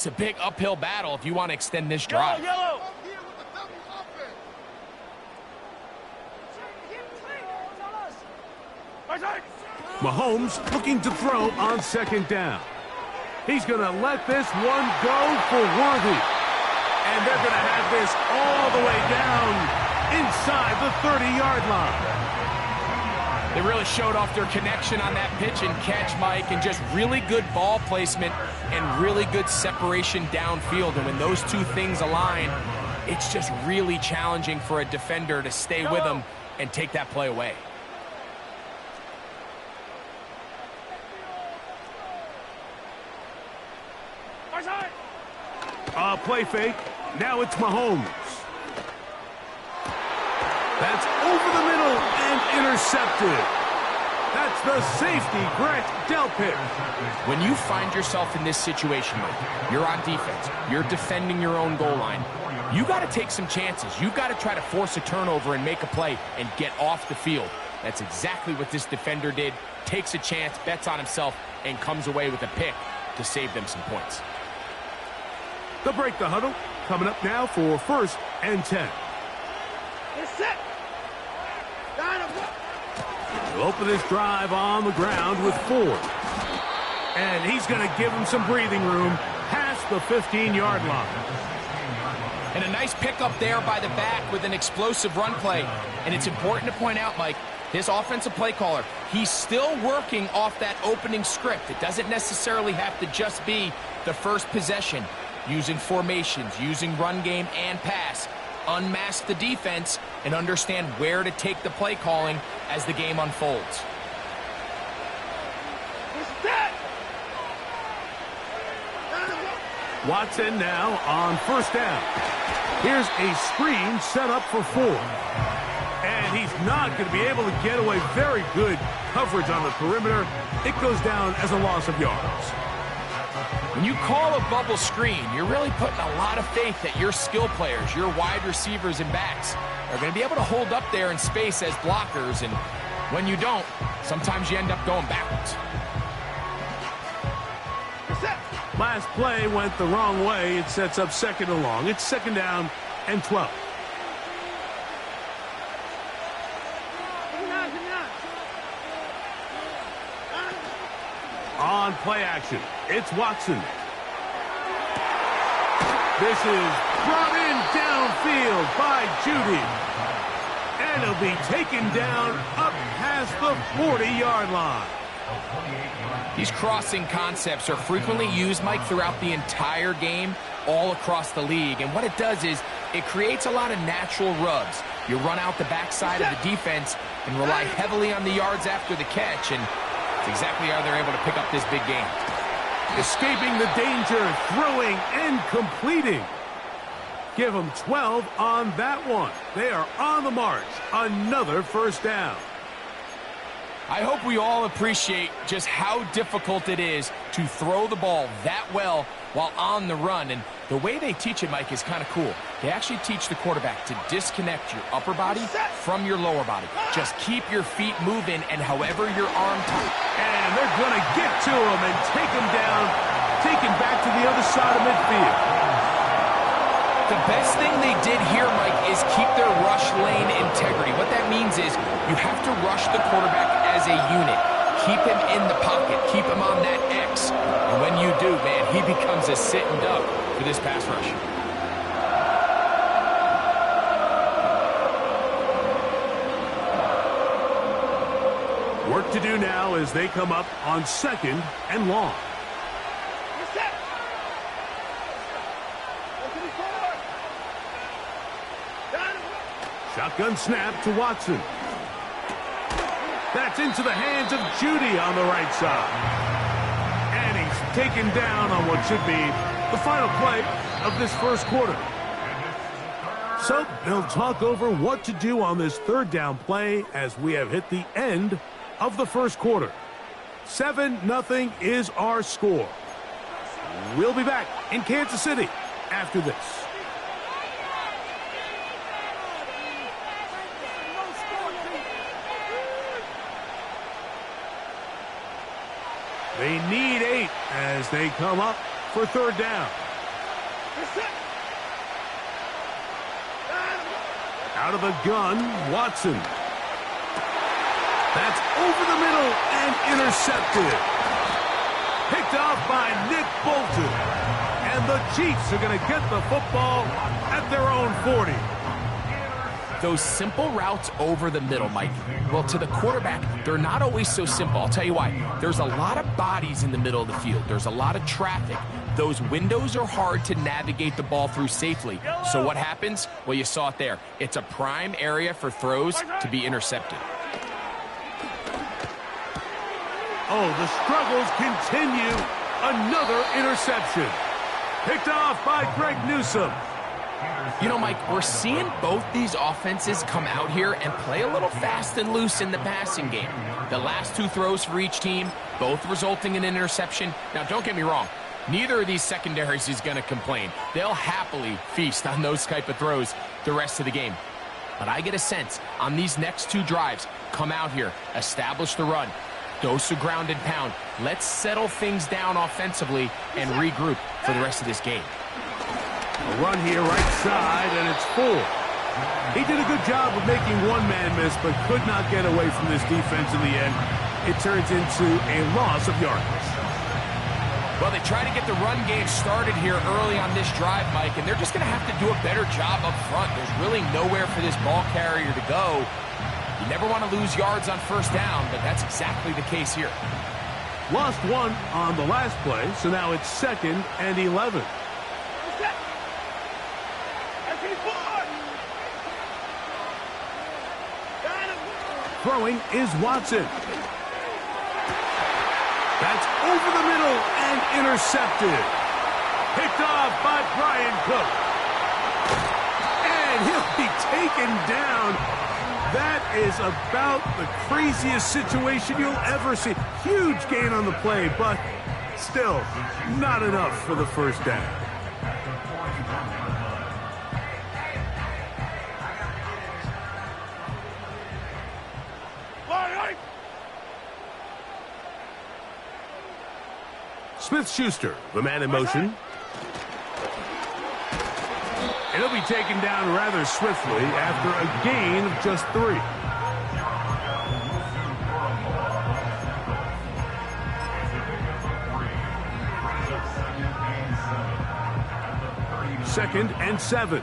It's a big uphill battle if you want to extend this drive. Yellow. Mahomes looking to throw on second down. He's going to let this one go for Worthy. And they're going to have this all the way down inside the 30-yard line. They really showed off their connection on that pitch and catch, Mike, and just really good ball placement and really good separation downfield. And when those two things align, it's just really challenging for a defender to stay with them and take that play away. Play fake. Now it's Mahomes. That's over the middle and intercepted. That's the safety, Grant Delpit. When you find yourself in this situation, Mike, you're on defense, you're defending your own goal line, you got to take some chances. You've got to try to force a turnover and make a play and get off the field. That's exactly what this defender did. Takes a chance, bets on himself, and comes away with a pick to save them some points. They'll break the huddle. Coming up now for 1st and 10. It's set. He'll open this drive on the ground with 4. And he's going to give him some breathing room past the 15-yard line. And a nice pickup there by the back with an explosive run play. And it's important to point out, Mike, this offensive play caller, he's still working off that opening script. It doesn't necessarily have to just be the first possession. Using formations, using run game and pass, unmask the defense, and understand where to take the play calling as the game unfolds. Watson now on 1st down. Here's a screen set up for 4. And he's not going to be able to get away. Very good coverage on the perimeter. It goes down as a loss of yards. When you call a bubble screen, you're really putting a lot of faith that your skill players, your wide receivers and backs, are going to be able to hold up there in space as blockers. And when you don't, sometimes you end up going backwards. Last play went the wrong way. It sets up 2nd and long. It's 2nd down and 12. On play action, it's Watson. This is brought in downfield by Judy. And he'll be taken down up past the 40-yard line. These crossing concepts are frequently used, Mike, throughout the entire game, all across the league. And what it does is it creates a lot of natural rubs. You run out the backside of the defense and rely heavily on the yards after the catch, and it's exactly how they're able to pick up this big game. Escaping the danger, throwing and completing. Give them 12 on that one. They are on the march. Another 1st down. I hope we all appreciate just how difficult it is to throw the ball that well while on the run. And the way they teach it, Mike, is kind of cool. They actually teach the quarterback to disconnect your upper body from your lower body. Just keep your feet moving and however your arm touches. And they're going to get to him and take him down, take him back to the other side of midfield. The best thing they did here, Mike, is keep their rush lane integrity. What that means is you have to rush the quarterback as a unit. Keep him in the pocket. Keep him on that X. And when you do, man, he becomes a sitting duck for this pass rush. Work to do now as they come up on 2nd and long. Shotgun snap to Watson. That's into the hands of Judy on the right side. And he's taken down on what should be the final play of this 1st quarter. So they'll talk over what to do on this 3rd down play as we have hit the end of the 1st quarter. 7-0 is our score. We'll be back in Kansas City after this. They need 8 as they come up for 3rd down. It's set. Out of the gun, Watson. That's over the middle and intercepted. Picked off by Nick Bolton. And the Chiefs are going to get the football at their own 40. Those simple routes over the middle, Mike, well, to the quarterback, they're not always so simple. I'll tell you why. There's a lot of bodies in the middle of the field. There's a lot of traffic. Those windows are hard to navigate the ball through safely. So what happens? Well, you saw it there. It's a prime area for throws to be intercepted. Oh, the struggles continue. Another interception. Picked off by Greg Newsome. You know, Mike, we're seeing both these offenses come out here and play a little fast and loose in the passing game. The last two throws for each team, both resulting in an interception. Now, don't get me wrong. Neither of these secondaries is going to complain. They'll happily feast on those type of throws the rest of the game. But I get a sense on these next two drives, come out here, establish the run, dose of ground and pound. Let's settle things down offensively and regroup for the rest of this game. A run here right side, and it's 4. He did a good job of making one man miss, but could not get away from this defense in the end. It turns into a loss of yardage. Well, they try to get the run game started here early on this drive, Mike, and they're just going to have to do a better job up front. There's really nowhere for this ball carrier to go. You never want to lose yards on first down, but that's exactly the case here. Lost one on the last play, so now it's 2nd and 11. Throwing is Watson. That's over the middle and intercepted. Picked off by Brian Cook. And he'll be taken down. That is about the craziest situation you'll ever see. Huge gain on the play, but still not enough for the first down. Smith-Schuster, the man in motion. And he'll be taken down rather swiftly after a gain of just 3. Second and 7.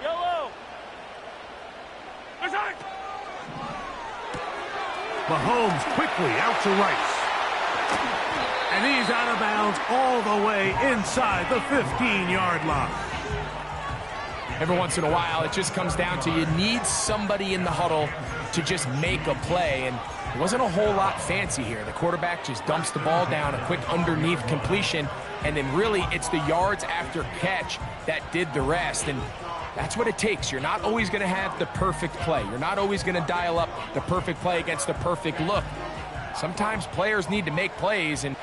Yellow. Mahomes quickly out to Rice. And he's out of bounds all the way inside the 15-yard line. Every once in a while, it just comes down to you need somebody in the huddle to just make a play, and it wasn't a whole lot fancy here. The quarterback just dumps the ball down, a quick underneath completion, and then really it's the yards after catch that did the rest, and that's what it takes. You're not always going to have the perfect play. You're not always going to dial up the perfect play against the perfect look. Sometimes players need to make plays, and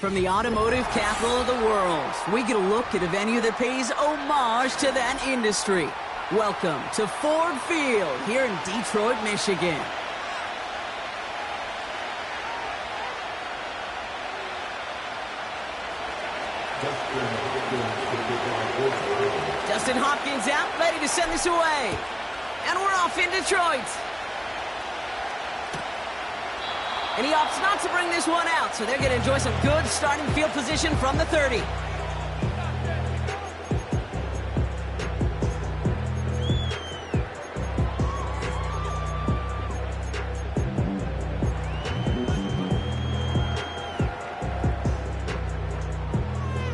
From the automotive capital of the world, we get a look at a venue that pays homage to that industry. Welcome to Ford Field here in Detroit, Michigan. Justin Hopkins out, ready to send this away. And we're off in Detroit. And he opts not to bring this one out, so they're going to enjoy some good starting field position from the 30.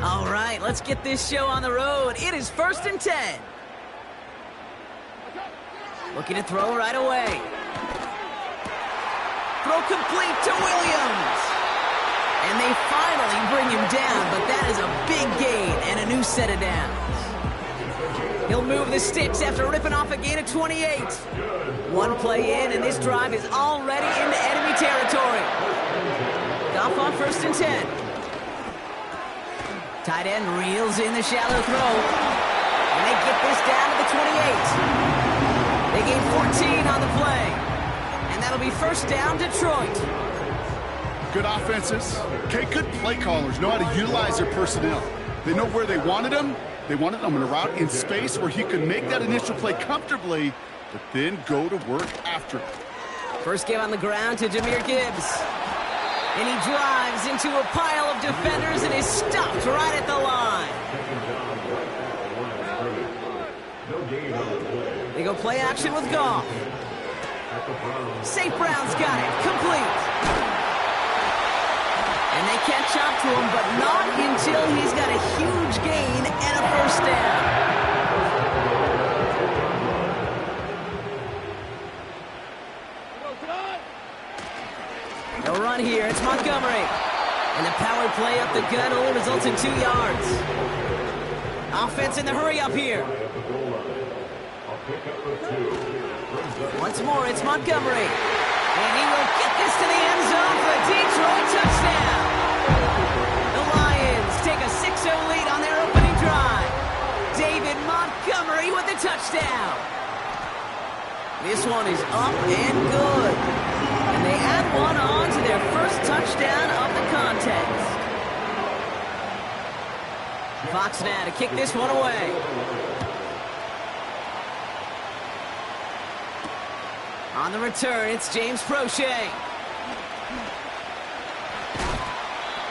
All right, let's get get this show on the road. It is 1st and 10. Looking to throw right away. Throw complete to Williams. And they finally bring him down, but that is a big gain and a new set of downs. He'll move the sticks after ripping off a gain of 28. One play in, and this drive is already into enemy territory. Goff on 1st and 10. Tight end reels in the shallow throw. And they get this down to the 28. They gain 14 on the play. And that'll be 1st down, Detroit. Good offenses. Okay, good play callers know how to utilize their personnel. They know where they wanted them. They wanted them in a route in space where he could make that initial play comfortably, but then go to work after it. First game on the ground to Jahmyr Gibbs. And he drives into a pile of defenders and is stopped right at the line. They go play action with Goff. St. Brown's got it. Complete. And they catch up to him, but not until he's got a huge gain and a 1st down. No run here. It's Montgomery. And the power play up the gut only results in 2 yards. Offense in the hurry up here. Once more, it's Montgomery. And he will get this to the end zone for a Detroit touchdown. The Lions take a 6-0 lead on their opening drive. David Montgomery with the touchdown. This one is up and good. And they add one on to their 1st touchdown of the contest. Fox now to kick this one away. On the return, it's James Prochet.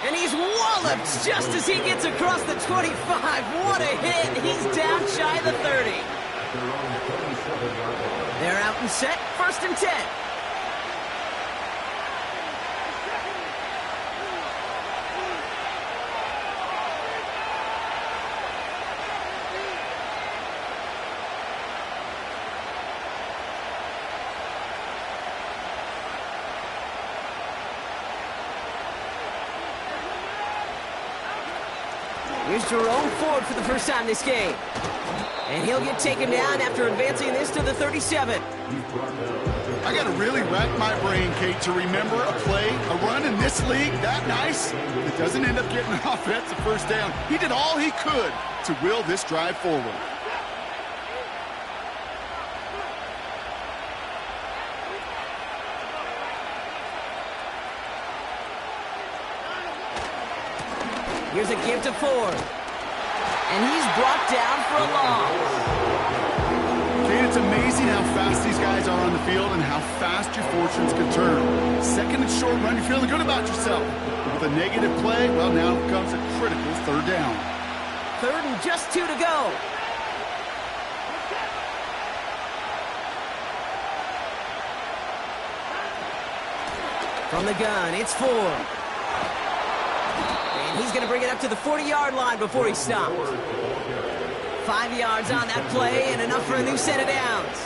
And he's walloped just as he gets across the 25. What a hit. He's down shy of the 30. They're out and set. 1st and 10. Here's Jerome Ford for the first time this game. And he'll get taken down after advancing this to the 37. I got to really rack my brain, Kate, to remember a play, a run in this league that nice that doesn't end up getting an offensive 1st down. He did all he could to will this drive forward. Here's a give to Ford. And he's brought down for a loss. Kate, it's amazing how fast these guys are on the field and how fast your fortunes can turn. 2nd and short run, you're feeling good about yourself. But with a negative play, well, now comes a critical 3rd down. 3rd and just 2 to go. From the gun, it's Ford. And he's going to bring it up to the 40-yard line before he stopped. 5 yards on that play and enough for a new set of downs.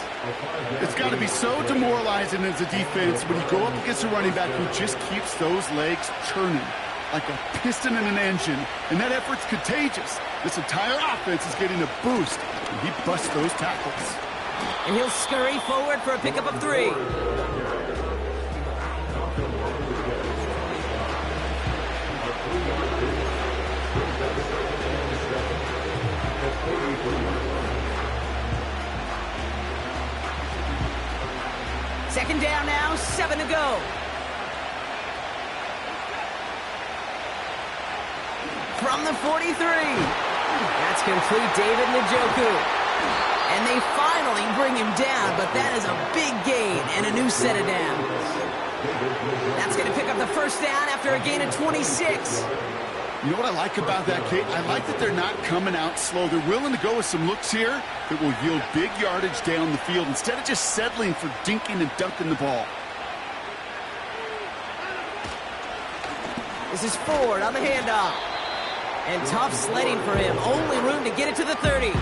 It's got to be so demoralizing as a defense when you go up against a running back who just keeps those legs churning like a piston in an engine, and that effort's contagious. This entire offense is getting a boost, and he busts those tackles. And he'll scurry forward for a pickup of 3. Second down now, 7 to go. From the 43. That's complete, David Njoku. And they finally bring him down, but that is a big gain and a new set of downs. That's going to pick up the 1st down after a gain of 26. You know what I like about that, Kate? I like that they're not coming out slow. They're willing to go with some looks here that will yield big yardage down the field instead of just settling for dinking and dunking the ball. This is Ford on the handoff. And tough sledding for him. Only room to get it to the 30.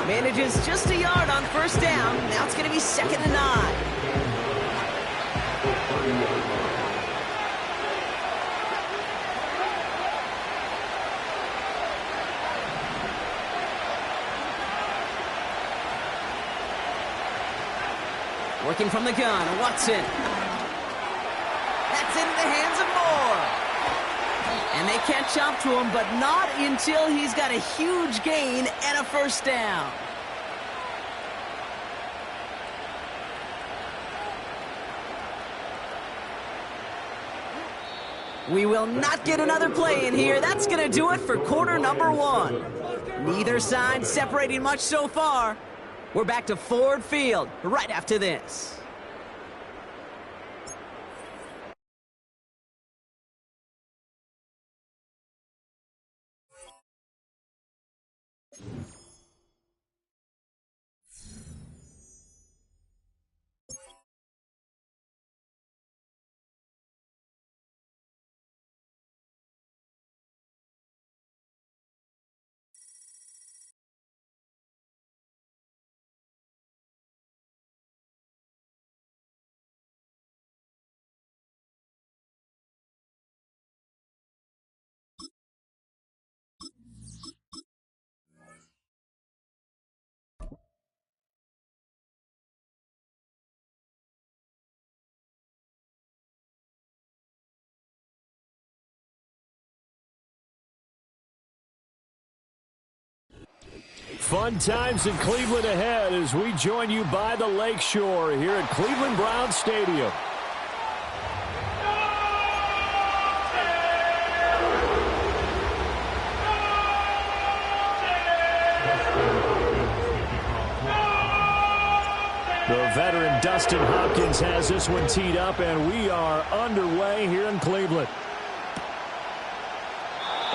Manages just a yard on first down. Now it's going to be 2nd and 9. Working from the gun, Watson. That's into the hands of Moore. And they catch up to him, but not until he's got a huge gain and a first down. We will not get another play in here. That's going to do it for quarter number 1. Neither side separating much so far. We're back to Ford Field right after this. Fun times in Cleveland ahead as we join you by the Lakeshore here at Cleveland Browns Stadium. The veteran Dustin Hopkins has this one teed up, and we are underway here in Cleveland.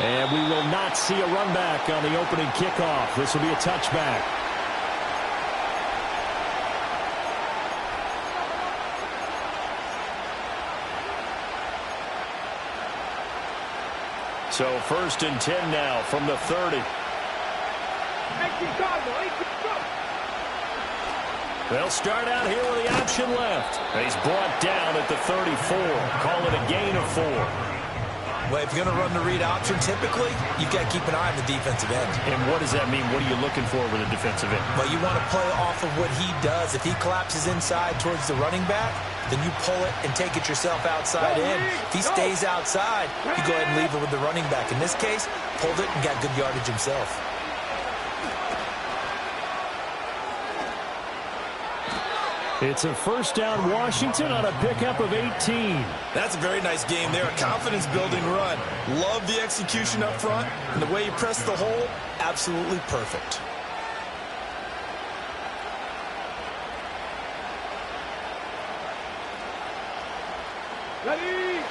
And we will not see a run back on the opening kickoff. This will be a touchback. So 1st and 10 now from the 30. They'll start out here with the option left. He's brought down at the 34. Call it a gain of 4. Well, if you're going to run the read option, typically, you've got to keep an eye on the defensive end. And what does that mean? What are you looking for with a defensive end? Well, you want to play off of what he does. If he collapses inside towards the running back, then you pull it and take it yourself outside in. If he stays outside, you go ahead and leave it with the running back. In this case, pulled it and got good yardage himself. It's a first down Washington on a pickup of 18. That's a very nice game there. A confidence-building run. Love the execution up front. And the way you press the hole, absolutely perfect. Ready?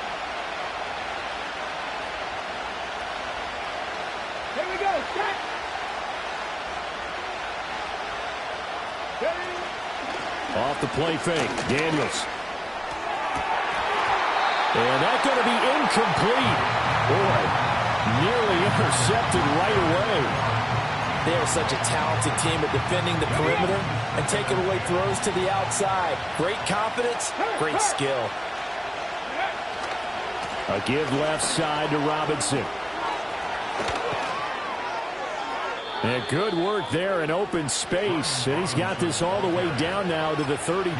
Here we go. Set. Ready? Off the play fake, Daniels. And that's going to be incomplete. Boy, nearly intercepted right away. They are such a talented team at defending the perimeter and taking away throws to the outside. Great confidence, great skill. A give left side to Robinson. And good work there in open space. And he's got this all the way down now to the 32.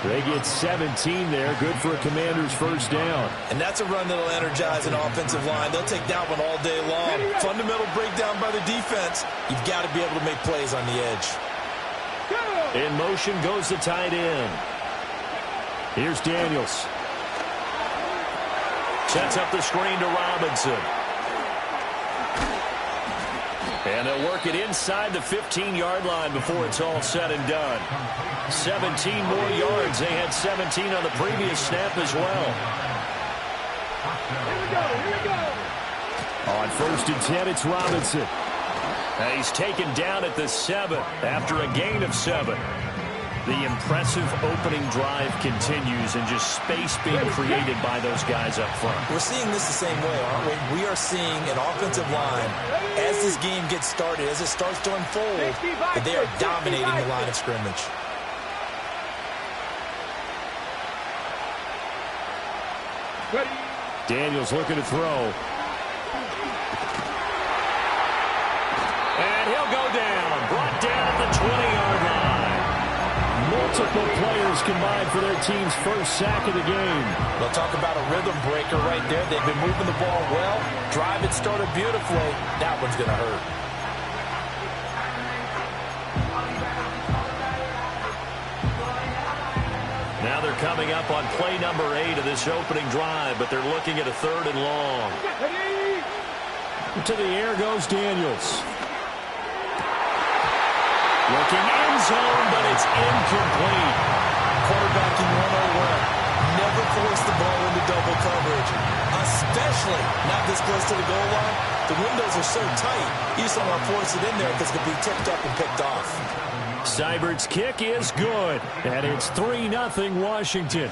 They get 17 there. Good for a Commander's first down. And that's a run that'll energize an offensive line. They'll take that one all day long. Fundamental breakdown by the defense. You've got to be able to make plays on the edge. In motion goes the tight end. Here's Daniels. Sets up the screen to Robinson. And they'll work it inside the 15-yard line before it's all said and done. 17 more yards. They had 17 on the previous snap as well. Here we go. On 1st and 10, it's Robinson. And he's taken down at the 7 after a gain of 7. The impressive opening drive continues and just space being created by those guys up front. We're seeing this the same way, aren't we? We are seeing an offensive line, as this game gets started, as it starts to unfold, that they are dominating the line of scrimmage. Daniels looking to throw. And he'll go down. Brought down at the 20-yard line. Multiple players combined for their team's first sack of the game. They'll talk about a rhythm breaker right there. They've been moving the ball well. Drive it started beautifully. That one's going to hurt. Now they're coming up on play number 8 of this opening drive, but they're looking at a 3rd and long. To the air goes Daniels. Looking end zone, but it's incomplete. Quarterbacking 101. Never force the ball into double coverage, especially not this close to the goal line. The windows are so tight, you just don't want to force it in there because it could be tipped up and picked off. Seibert's kick is good, and it's 3-0 Washington.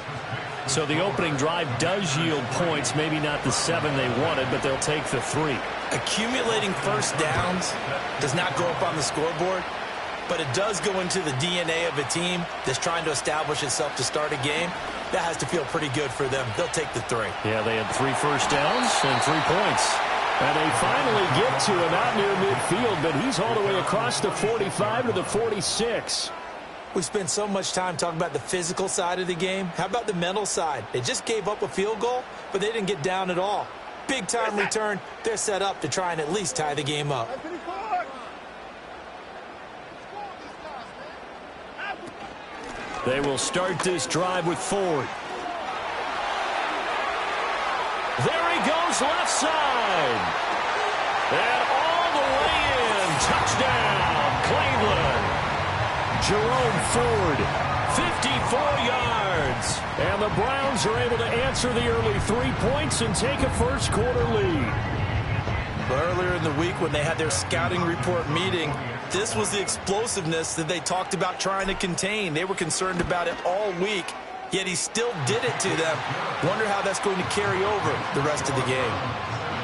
So the opening drive does yield points, maybe not the 7 they wanted, but they'll take the 3. Accumulating first downs does not go up on the scoreboard, but it does go into the DNA of a team that's trying to establish itself to start a game. That has to feel pretty good for them. They'll take the 3. Yeah, they had 3 first downs and 3 points. And they finally get to him out near midfield, but he's all the way across the 45 to the 46. We spend so much time talking about the physical side of the game. How about the mental side? They just gave up a field goal, but they didn't get down at all. Big-time return. They're set up to try and at least tie the game up. They will start this drive with Ford. There he goes left side. And all the way in. Touchdown, Cleveland. Jerome Ford, 54 yards. And the Browns are able to answer the early 3 points and take a first quarter lead. But earlier in the week when they had their scouting report meeting, this was the explosiveness that they talked about trying to contain. They were concerned about it all week, yet he still did it to them. Wonder how that's going to carry over the rest of the game.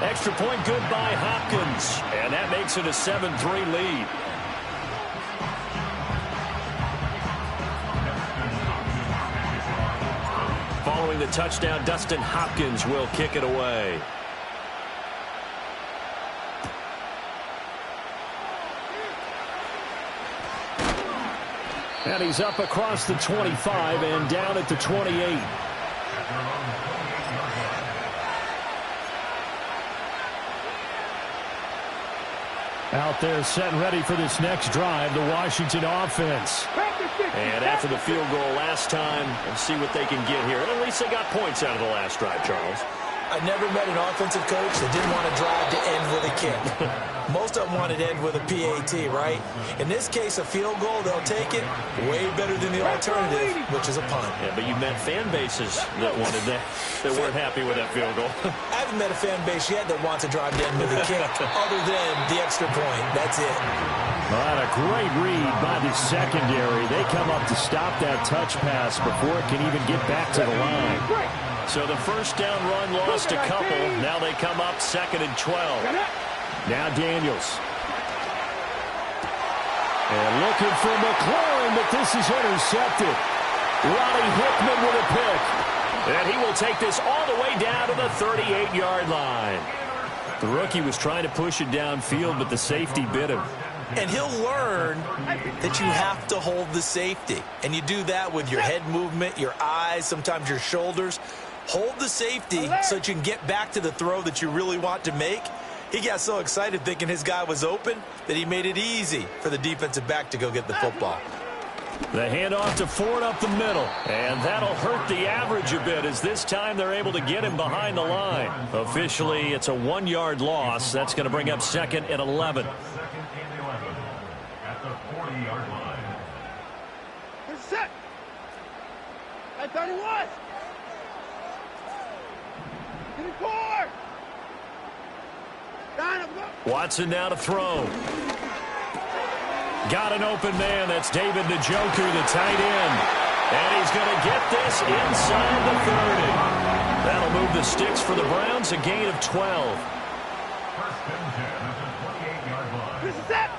Extra point good by Hopkins, and that makes it a 7-3 lead. Following the touchdown, Dustin Hopkins will kick it away. And he's up across the 25 and down at the 28. Out there set and ready for this next drive, the Washington offense. And after the field goal last time, let's see what they can get here. And at least they got points out of the last drive, Charles. I never met an offensive coach that didn't want to drive to end with a kick. Most of them wanted to end with a PAT, right? In this case, a field goal, they'll take it. Way better than the alternative, which is a punt. Yeah, but you met fan bases that wanted that, that weren't happy with that field goal. I haven't met a fan base yet that wants to drive to end with a kick, other than the extra point. That's it. Well, a great read by the secondary. They come up to stop that touch pass before it can even get back to the line. So the first down run lost a couple. Now they come up 2nd and 12. Now Daniels. And looking for McLaurin, but this is intercepted. Ronnie Hickman with a pick. And he will take this all the way down to the 38-yard line. The rookie was trying to push it downfield, but the safety bit him. And he'll learn that you have to hold the safety. And you do that with your head movement, your eyes, sometimes your shoulders. Hold the safety so that you can get back to the throw that you really want to make. He got so excited thinking his guy was open that he made it easy for the defensive back to go get the football. The handoff to Ford up the middle. And that'll hurt the average a bit as this time they're able to get him behind the line. Officially, it's a 1-yard loss. That's going to bring up 2nd and 11. At the 40-yard line. Set. At 31. 24. Watson now to throw. Got an open man. That's David Njoku, the tight end. And he's going to get this inside the 30. That'll move the sticks for the Browns, a gain of 12. First and 10 at the 28-yard line. This is it.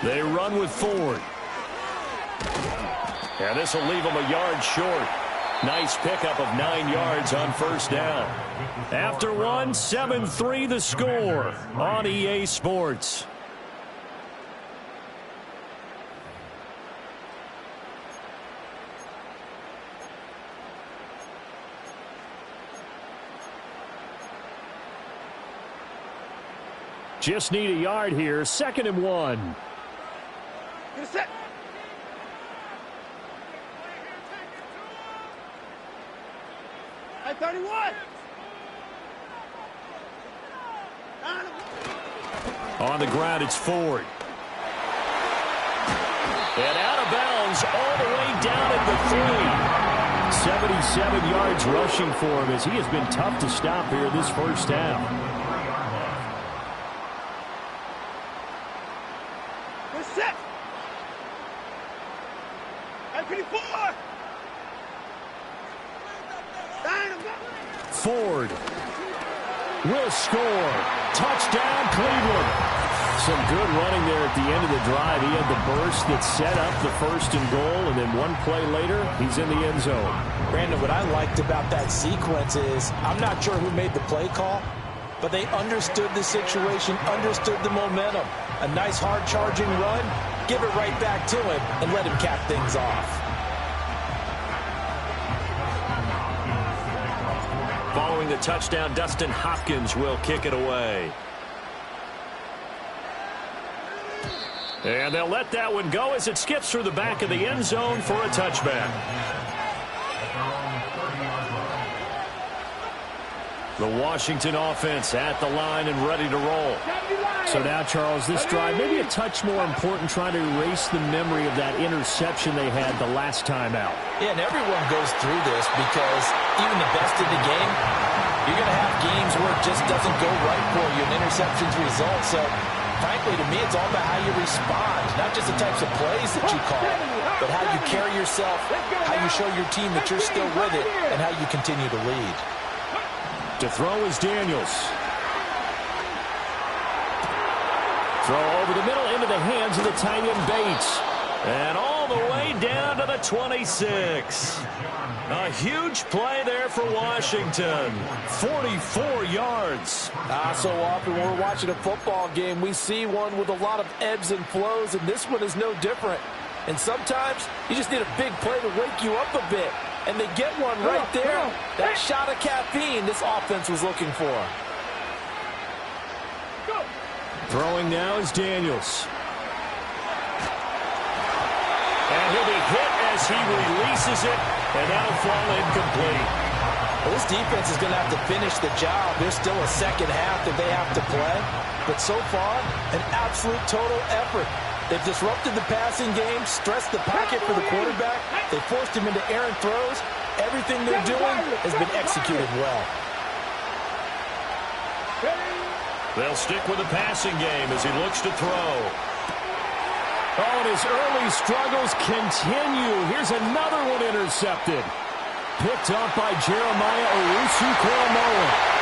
They run with Ford. And this will leave them a yard short. Nice pickup of 9 yards on first down. After one, 7-3 the score on EA Sports. Just need a yard here. 2nd and 1. Get set. At 31. On the ground, it's Ford. And out of bounds all the way down at the 3. 77 yards rushing for him as he has been tough to stop here this first half. Get set. At 54. Ford will score. Touchdown, Cleveland. Some good running there at the end of the drive. He had the burst that set up the 1st and goal, and then one play later, he's in the end zone. Brandon, what I liked about that sequence is I'm not sure who made the play call, but they understood the situation, understood the momentum. A nice hard-charging run, give it right back to him, and let him cap things off. Following the touchdown, Dustin Hopkins will kick it away. And they'll let that one go as it skips through the back of the end zone for a touchback. The Washington offense at the line and ready to roll. So now, Charles, this drive maybe a touch more important, trying to erase the memory of that interception they had the last time out. Yeah, and everyone goes through this because even the best in the game, you're going to have games where it just doesn't go right for you, and interceptions result. So, frankly, to me, it's all about how you respond, not just the types of plays that you call, but how you carry yourself, how you show your team that you're still with it, and how you continue to lead. To throw is Daniels. Throw over the middle into the hands of the tight end Bates. And all the way down to the 26. A huge play there for Washington. 44 yards. So often when we're watching a football game, we see one with a lot of ebbs and flows, and this one is no different. And sometimes you just need a big play to wake you up a bit. And they get one right there. That shot of caffeine this offense was looking for. Throwing now is Daniels. And he'll be hit as he releases it, and that'll fall incomplete. Well, this defense is going to have to finish the job. There's still a second half that they have to play. But so far, an absolute total effort. They've disrupted the passing game, stressed the pocket for the quarterback. They forced him into errant throws. Everything they're doing has been executed well. They'll stick with the passing game as he looks to throw. Oh, and his early struggles continue. Here's another one intercepted. Picked up by Jeremiah Owusu-Koramoah.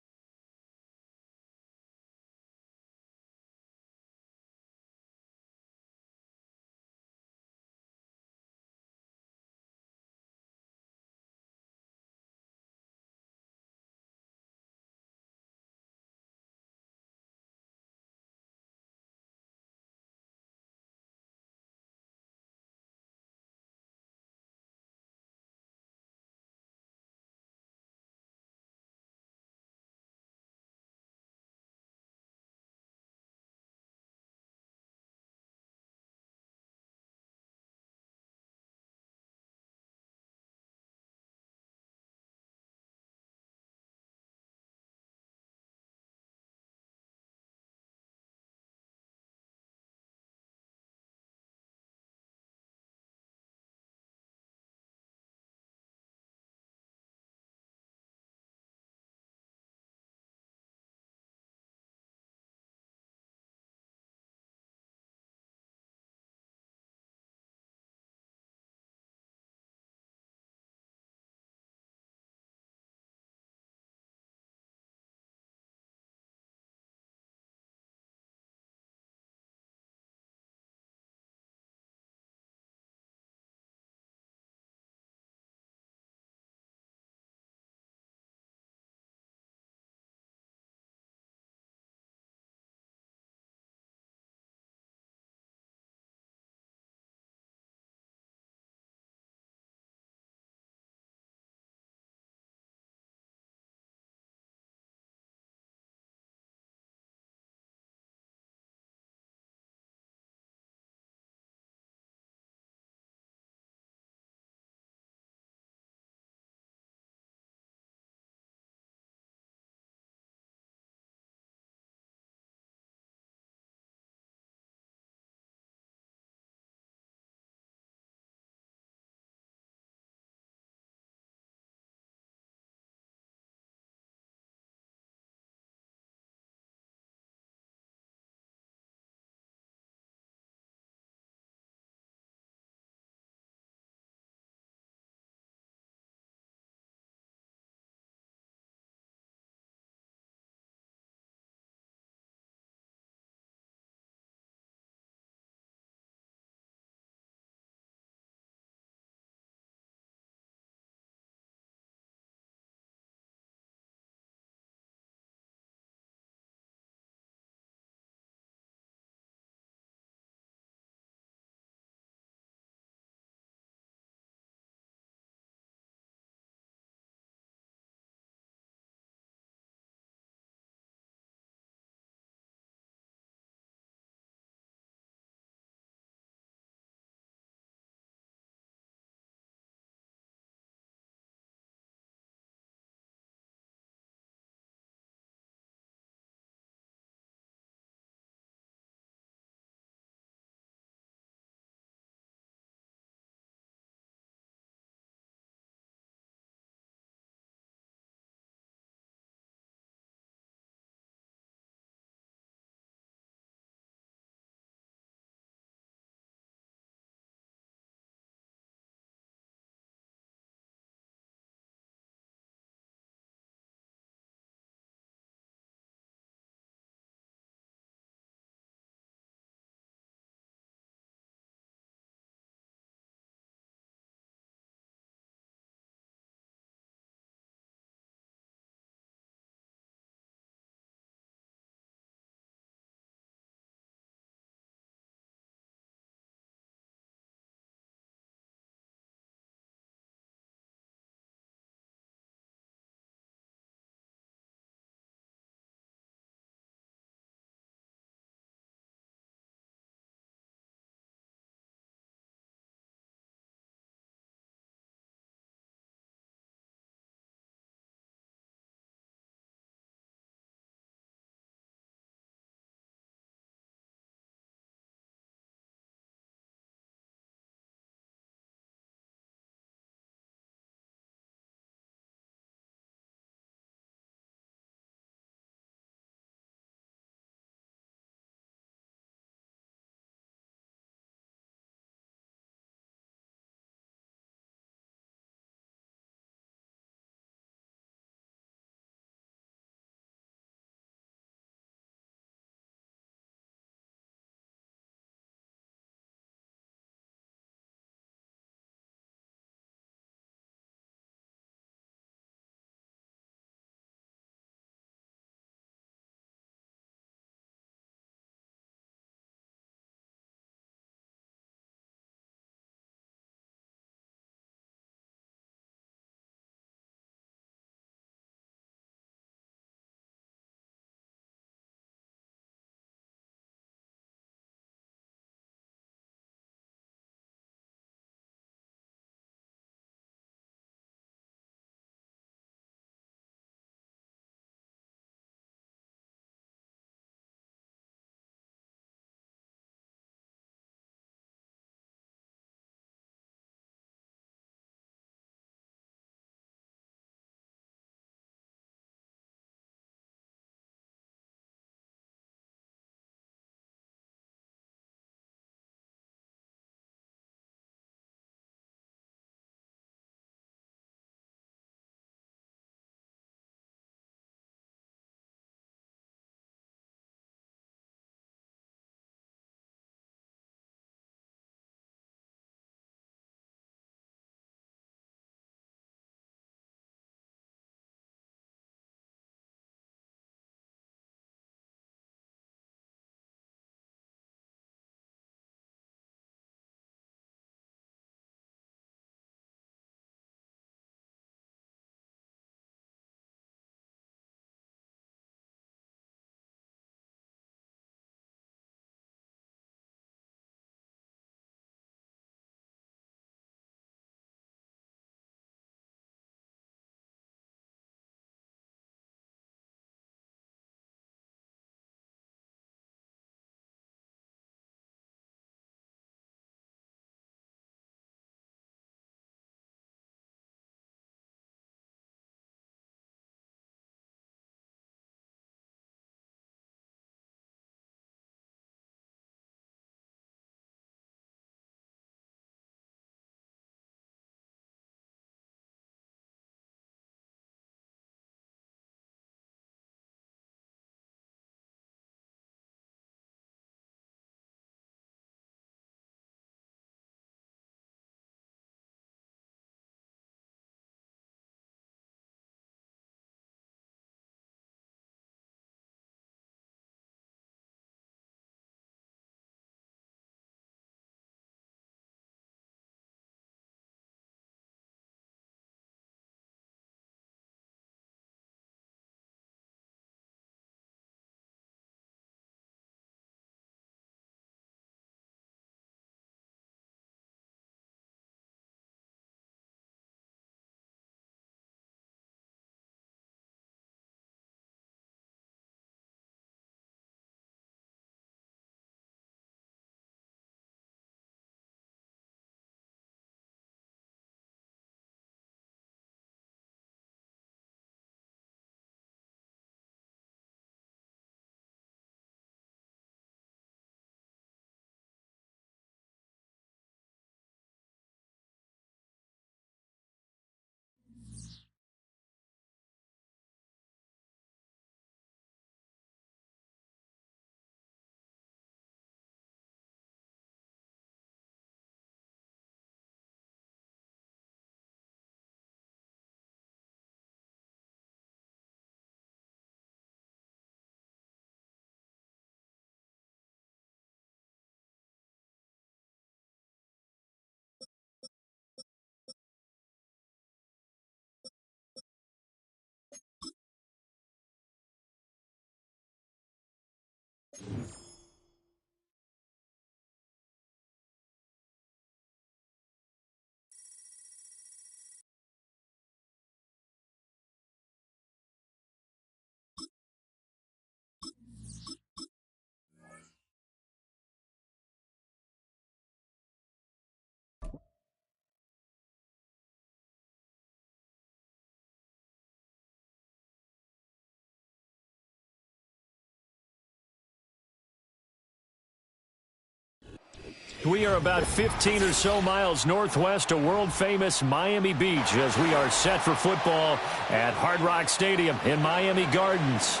We are about 15 or so miles northwest of world-famous Miami Beach as we are set for football at Hard Rock Stadium in Miami Gardens.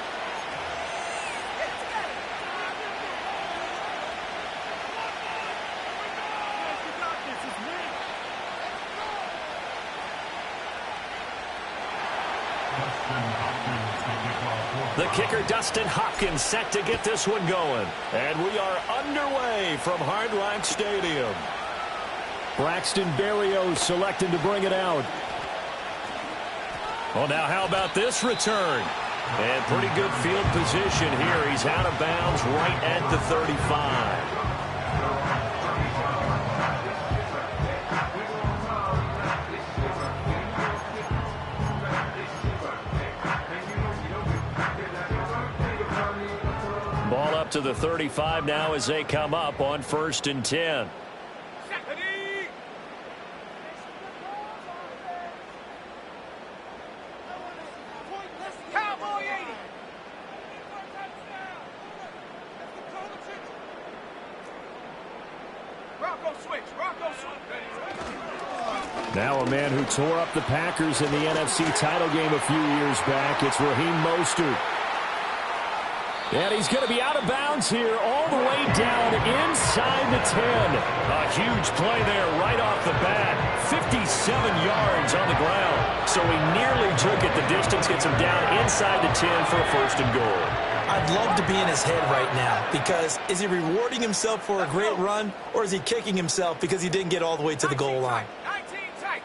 The kicker, Dustin Hopkins, set to get this one going. And we are underway from Hard Rock Stadium. Braxton Berrios selected to bring it out. Well, now how about this return? And pretty good field position here. He's out of bounds right at the 35. Ball up to the 35 now as they come up on 1st and 10. Now a man who tore up the Packers in the NFC title game a few years back. It's Raheem Mostert. And he's going to be out of bounds here all the way down inside the 10. A huge play there right off the bat. 57 yards on the ground. So he nearly took it the distance, gets him down inside the 10 for a 1st and goal. I'd love to be in his head right now because is he rewarding himself for a great run or is he kicking himself because he didn't get all the way to the goal line? 19 tight.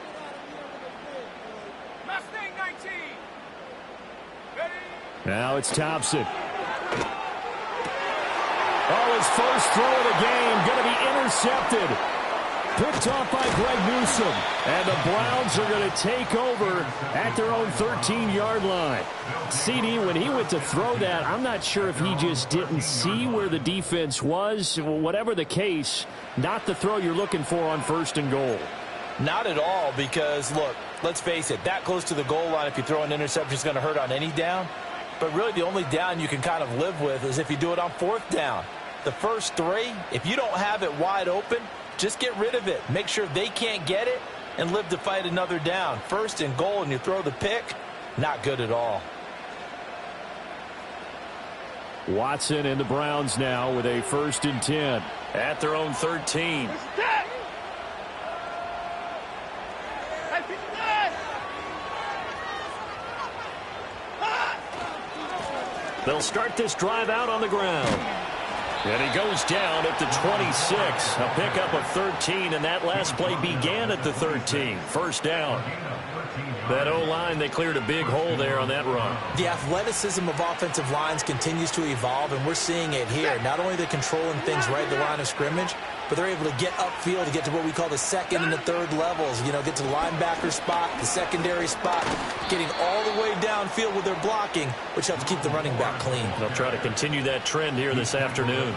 Mustang 19. Ready? Now it's Thompson. Oh, his first throw of the game going to be intercepted. Picked off by Greg Newsome. And the Browns are going to take over at their own 13-yard line. CD, when he went to throw that, I'm not sure if he just didn't see where the defense was. Whatever the case, not the throw you're looking for on 1st and goal. Not at all because, look, let's face it, that close to the goal line, if you throw an interception, is going to hurt on any down. But really the only down you can kind of live with is if you do it on 4th down. The first 3, if you don't have it wide open, just get rid of it. Make sure they can't get it and live to fight another down. 1st and goal and you throw the pick, not good at all. Watson and the Browns now with a 1st and 10 at their own 13. They'll start this drive out on the ground. And he goes down at the 26. A pickup of 13, and that last play began at the 13. 1st down. That O-line, they cleared a big hole there on that run. The athleticism of offensive lines continues to evolve, and we're seeing it here. Not only are they controlling things right at the line of scrimmage, but they're able to get upfield to get to what we call the 2nd and the 3rd levels. You know, get to the linebacker spot, the secondary spot, getting all the way downfield with their blocking, which helps keep the running back clean. They'll try to continue that trend here this afternoon.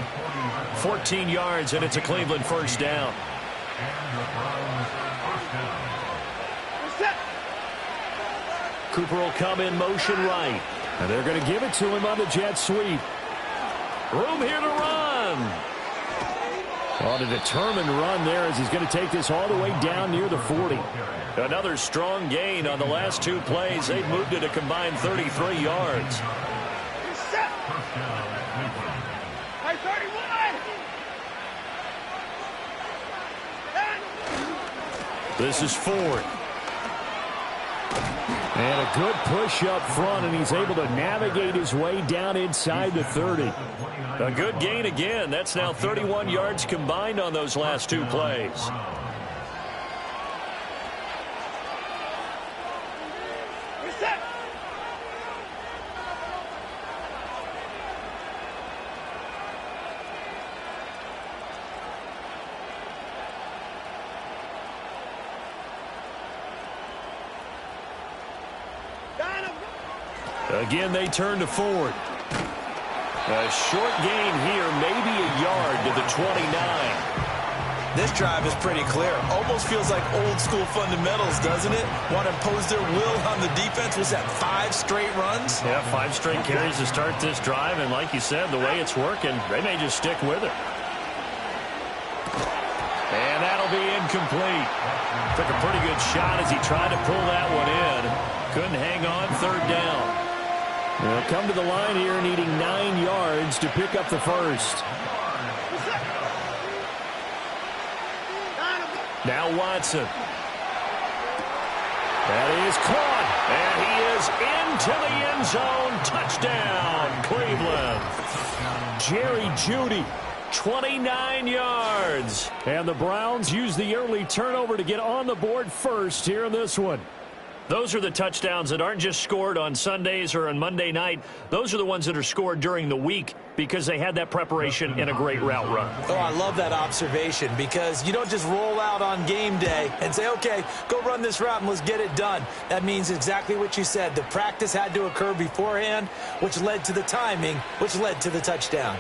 14 yards, and it's a Cleveland 1st down. Cooper will come in motion right. And they're going to give it to him on the jet sweep. Room here to run. On a determined run there as he's going to take this all the way down near the 40. Another strong gain on the last 2 plays. They've moved it a combined 33 yards. This is Ford. And a good push up front, and he's able to navigate his way down inside the 30. A good gain again. That's now 31 yards combined on those last 2 plays. Again, they turn to Ford. A short gain here, maybe a yard to the 29. This drive is pretty clear. Almost feels like old school fundamentals, doesn't it? Want to impose their will on the defense. Was that 5 straight runs? Yeah, 5 straight carries to start this drive. And like you said, the way it's working, they may just stick with it. And that'll be incomplete. Took a pretty good shot as he tried to pull that one in. Couldn't hang on, 3rd down. They'll come to the line here needing 9 yards to pick up the first. Now Watson. That is caught. And he is into the end zone. Touchdown, Cleveland. Jerry Jeudy, 29 yards. And the Browns use the early turnover to get on the board first here in this one. Those are the touchdowns that aren't just scored on Sundays or on Monday night. Those are the ones that are scored during the week because they had that preparation in a great route run. Oh, I love that observation because you don't just roll out on game day and say, okay, go run this route and let's get it done. That means exactly what you said. The practice had to occur beforehand, which led to the timing, which led to the touchdown.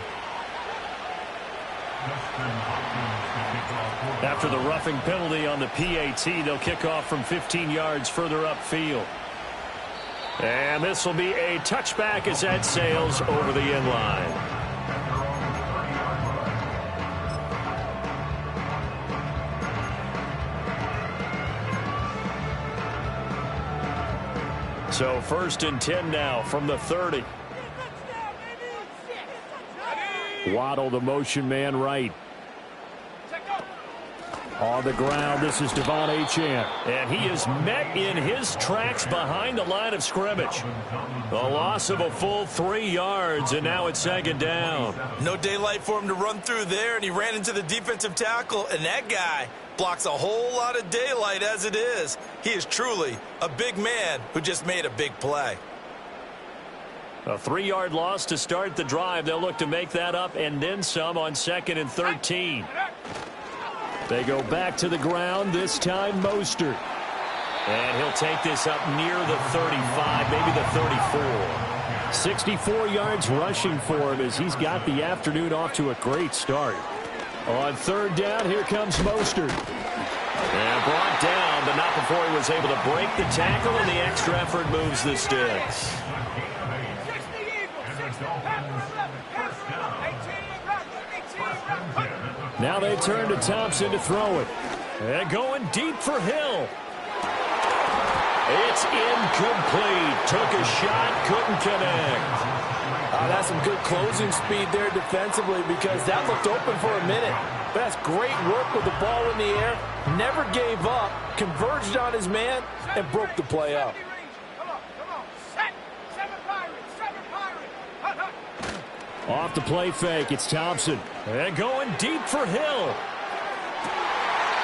After the roughing penalty on the PAT, they'll kick off from 15 yards further upfield. And this will be a touchback as that sails over the end line. So 1st and 10 now from the 30. Waddle, the motion man right. On the ground, this is Devon Achane. And he is met in his tracks behind the line of scrimmage. A loss of a full 3 yards, and now it's 2nd down. No daylight for him to run through there, and he ran into the defensive tackle, and that guy blocks a whole lot of daylight as it is. He is truly a big man who just made a big play. A 3-yard loss to start the drive. They'll look to make that up and then some on 2nd and 13. They go back to the ground, this time Mostert. And he'll take this up near the 35, maybe the 34. 64 yards rushing for him as he's got the afternoon off to a great start. On 3rd down, here comes Mostert. And brought down, but not before he was able to break the tackle, and the extra effort moves the sticks. Now they turn to Thompson to throw it. And going deep for Hill. It's incomplete. Took a shot, couldn't connect. That's some good closing speed there defensively because that looked open for a minute. But that's great work with the ball in the air. Never gave up, converged on his man, and broke the play up. Off the play fake, it's Thompson. And going deep for Hill.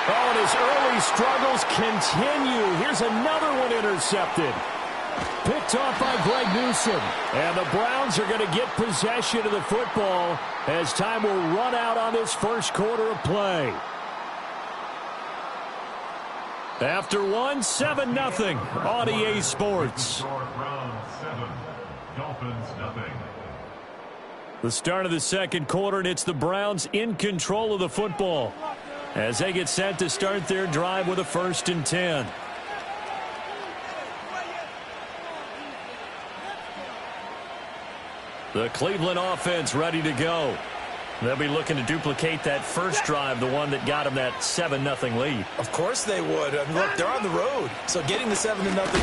Oh, and his early struggles continue. Here's another one intercepted. Picked off by Greg Newsome. And the Browns are going to get possession of the football as time will run out on this first quarter of play. After 7-0 on EA Sports. The start of the second quarter, and it's the Browns in control of the football as they get set to start their drive with a 1st and 10. The Cleveland offense ready to go. They'll be looking to duplicate that first drive, the one that got them that 7-0 lead. Of course they would. I mean, look, they're on the road. So getting the 7-0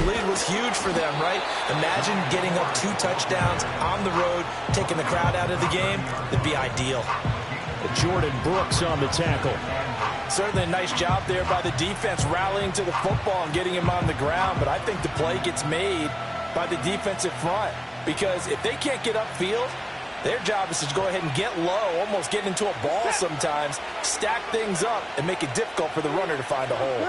lead was huge for them, right? Imagine getting up 2 touchdowns on the road, taking the crowd out of the game. It'd be ideal. Jordan Brooks on the tackle. Certainly a nice job there by the defense rallying to the football and getting him on the ground. But I think the play gets made by the defensive front because if they can't get upfield, their job is to go ahead and get low, almost get into a ball sometimes, stack things up, and make it difficult for the runner to find a hole.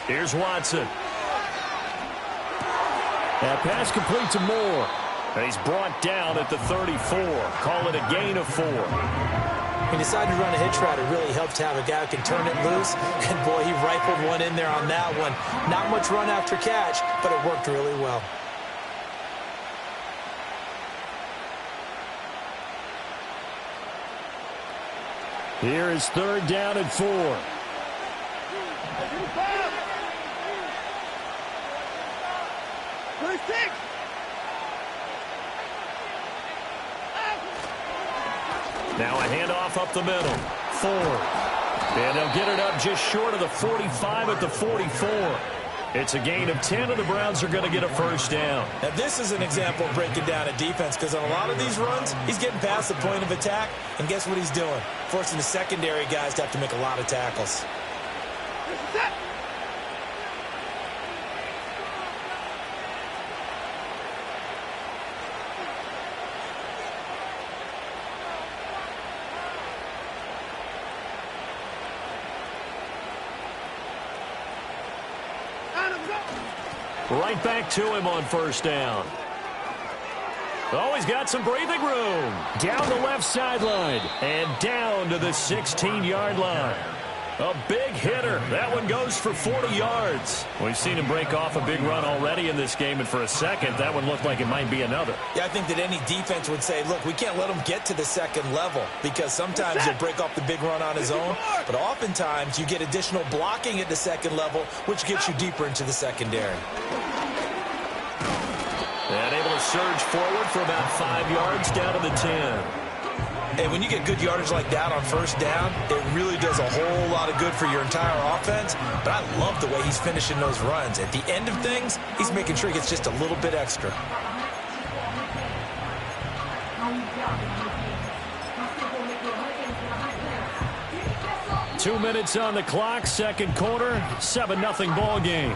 Here's Watson. That pass complete to Moore. And he's brought down at the 34. Call it a gain of 4. He decided to run a hitch route. It really helps to have a guy who can turn it loose. And, boy, he rifled one in there on that one. Not much run after catch, but it worked really well. Here is 3rd down and 4. Now a handoff up the middle. Ford. And they'll get it up just short of the 45 at the 44. It's a gain of 10, and the Browns are going to get a first down. Now, this is an example of breaking down a defense, because on a lot of these runs, he's getting past the point of attack, and guess what he's doing? Forcing the secondary guys to have to make a lot of tackles. Right back to him on first down. Oh, he's got some breathing room. Down the left sideline and down to the 16-yard line. A big hitter. That one goes for 40 yards. We've seen him break off a big run already in this game, and for a second, that one looked like it might be another. Yeah, I think that any defense would say, look, we can't let him get to the second level, because sometimes he'll break off the big run on his own, but oftentimes you get additional blocking at the second level, which gets you deeper into the secondary. And able to surge forward for about 5 yards down to the 10. And when you get good yardage like that on first down, it really does a whole lot of good for your entire offense. But I love the way he's finishing those runs. At the end of things, he's making sure he gets just a little bit extra. Two minutes on the clock, second quarter, 7-0 ball game.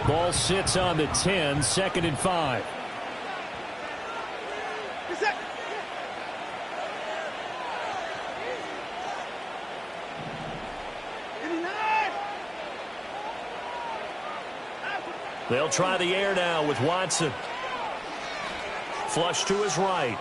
Ball sits on the 10, 2nd and 5. They'll try the air now with Watson. Flush to his right.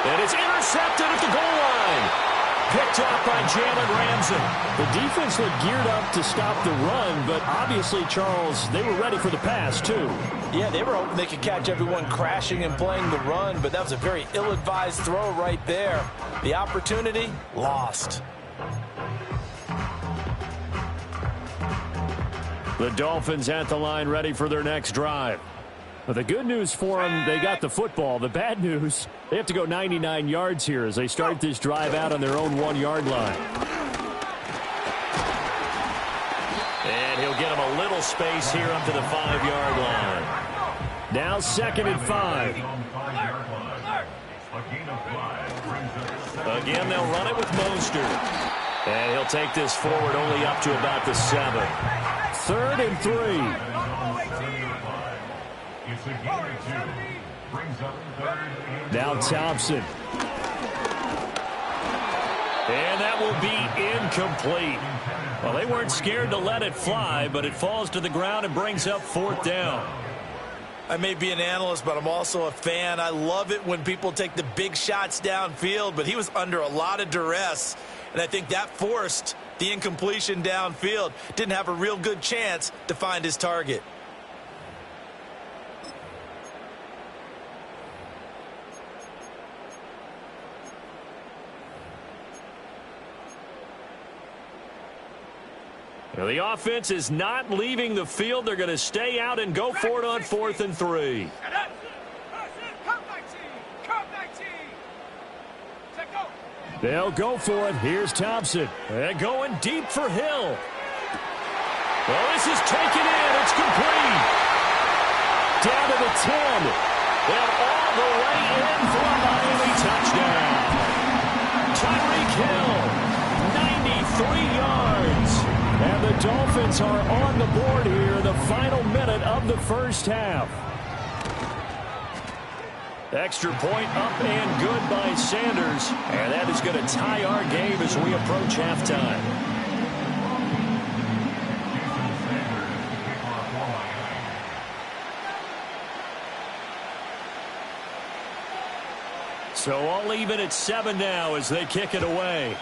And it's intercepted at the goal line. Picked up by Jalen Ramsey. The defense looked geared up to stop the run, but obviously, Charles, they were ready for the pass, too. Yeah, they were hoping they could catch everyone crashing and playing the run, but that was a very ill-advised throw right there. The opportunity, lost. The Dolphins at the line ready for their next drive. But the good news for them, they got the football. The bad news, they have to go 99 yards here as they start this drive out on their own 1-yard line. And he'll get them a little space here up to the 5-yard line. Now 2nd and 5. Again, they'll run it with Mostert. And he'll take this forward only up to about the 7. 3rd and 3. Now Thompson. And that will be incomplete. Well, they weren't scared to let it fly, but it falls to the ground and brings up 4th down. I may be an analyst, but I'm also a fan. I love it when people take the big shots downfield, but he was under a lot of duress, and I think that forced the incompletion downfield. Didn't have a real good chance to find his target. Now, the offense is not leaving the field. They're going to stay out and go for it on 4th and 3. They'll go for it. Here's Thompson. And going deep for Hill. Well, this is taken in. It's complete. Down to the 10. And all the way in for a Miami touchdown. Tyreek Hill, 93 yards. And the Dolphins are on the board here in the final minute of the first half. Extra point up and good by Sanders. And that is going to tie our game as we approach halftime. So all even at 7 now as they kick it away.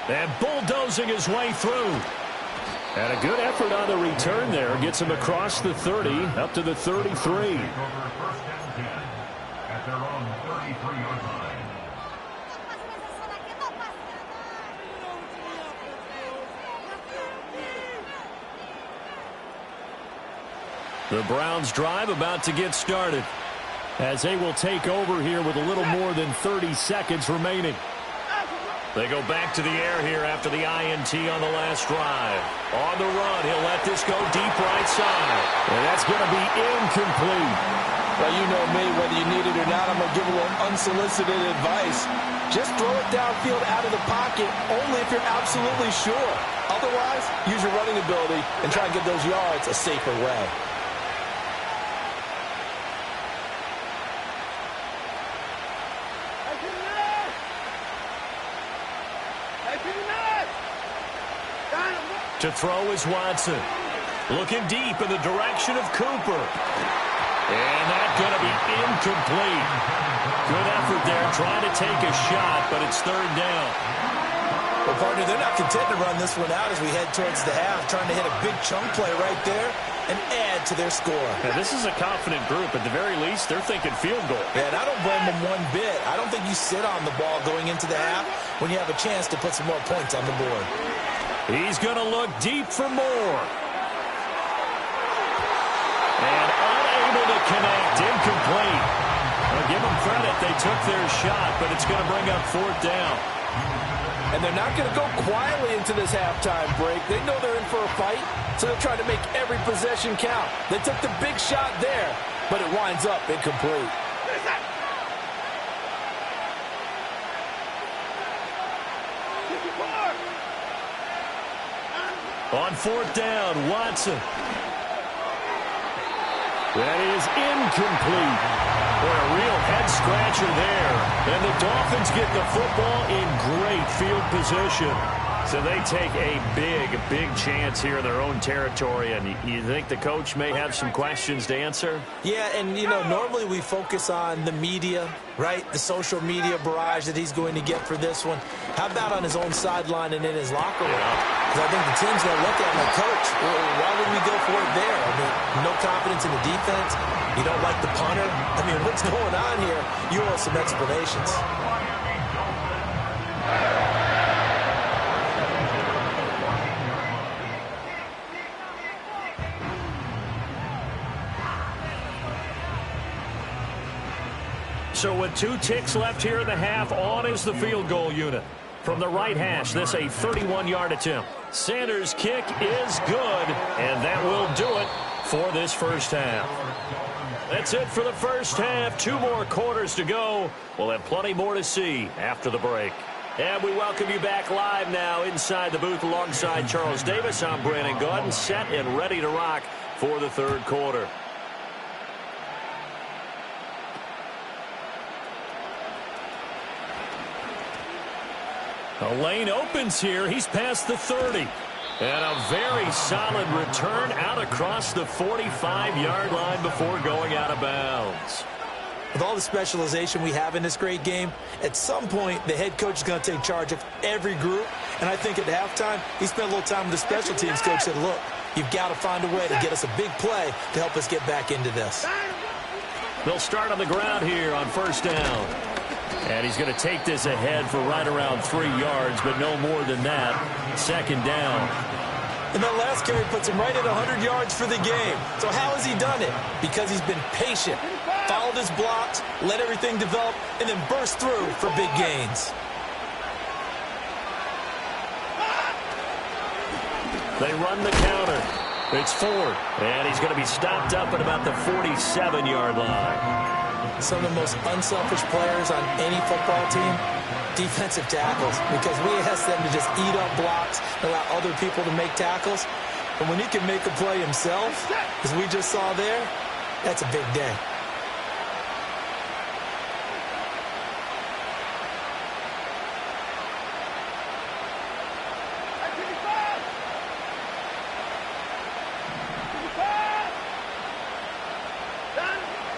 And bulldozing his way through. And a good effort on the return there. Gets him across the 30, up to the 33. First and 10 at their own 33-yard line. The Browns drive about to get started as they will take over here with a little more than 30 seconds remaining. They go back to the air here after the INT on the last drive. On the run, he'll let this go deep right side. And that's going to be incomplete. Well, you know me, whether you need it or not, I'm going to give a little unsolicited advice. Just throw it downfield out of the pocket, only if you're absolutely sure. Otherwise, use your running ability and try and get those yards a safer way. To throw is Watson. Looking deep in the direction of Cooper. And that's going to be incomplete. Good effort there trying to take a shot, but it's third down. Well, partner, they're not content to run this one out as we head towards the half, trying to hit a big chunk play right there and add to their score. Now, this is a confident group. At the very least, they're thinking field goal. Yeah, and I don't blame them one bit. I don't think you sit on the ball going into the half when you have a chance to put some more points on the board. He's going to look deep for more. And unable to connect. Incomplete. Well, give them credit. They took their shot, but it's going to bring up fourth down. And they're not going to go quietly into this halftime break. They know they're in for a fight, so they're trying to make every possession count. They took the big shot there, but it winds up incomplete. On fourth down, Watson. That is incomplete. For a real head-scratcher there. And the Dolphins get the football in great field position. So they take a big chance here in their own territory. And you think the coach may have some questions to answer? Yeah, and, you know, normally we focus on the media, right? The social media barrage that he's going to get for this one. How about on his own sideline and in his locker room? Because I think the team's going to look at him like, Coach, why would we go for it there? I mean, no confidence in the defense. You don't like the punter. I mean, what's going on here? You owe some explanations. So with 2 ticks left here in the half, on is the field goal unit. From the right hash, this a 31-yard attempt. Sanders' kick is good, and that will do it for this first half. That's it for the first half. 2 more quarters to go. We'll have plenty more to see after the break. And we welcome you back live now inside the booth alongside Charles Davis. I'm Brandon Gaudin, set and ready to rock for the third quarter. A lane opens here. He's past the 30. And a very solid return out across the 45-yard line before going out of bounds. With all the specialization we have in this great game, at some point the head coach is going to take charge of every group. And I think at halftime, he spent a little time with the special teams coach, said, look, you've got to find a way to get us a big play to help us get back into this. They'll start on the ground here on first down. And he's going to take this ahead for right around 3 yards, but no more than that. Second down. And that last carry puts him right at 100 yards for the game. So how has he done it? Because he's been patient, followed his blocks, let everything develop, and then burst through for big gains. They run the counter. It's Ford, and he's going to be stopped up at about the 47-yard line. Some of the most unselfish players on any football team, defensive tackles, because we ask them to just eat up blocks, allow other people to make tackles. But when he can make a play himself, as we just saw there, that's a big day.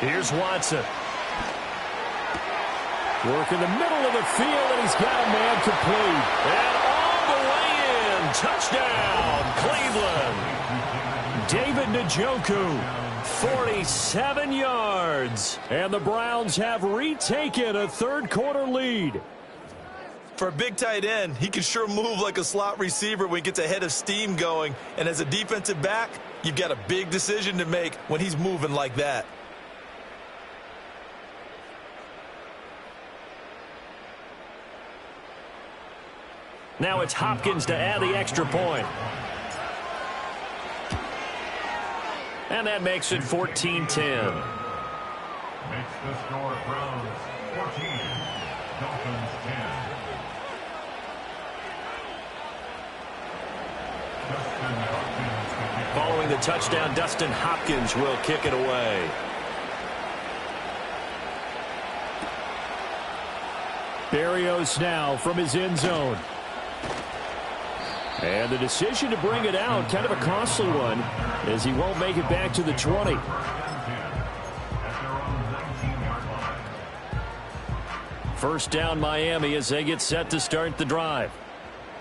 Here's Watson. Working the middle of the field, and he's got a man complete. And all the way in. Touchdown, Cleveland. David Njoku, 47 yards. And the Browns have retaken a third-quarter lead. For a big tight end, he can sure move like a slot receiver when he gets a head of steam going. And as a defensive back, you've got a big decision to make when he's moving like that. Now it's Hopkins to add the extra point. And that makes it 14-10. Makes the score Browns 14, Dolphins 10. Following the touchdown, Dustin Hopkins will kick it away. Berrios now from his end zone. And the decision to bring it out, kind of a costly one, as he won't make it back to the 20. First down, Miami, as they get set to start the drive.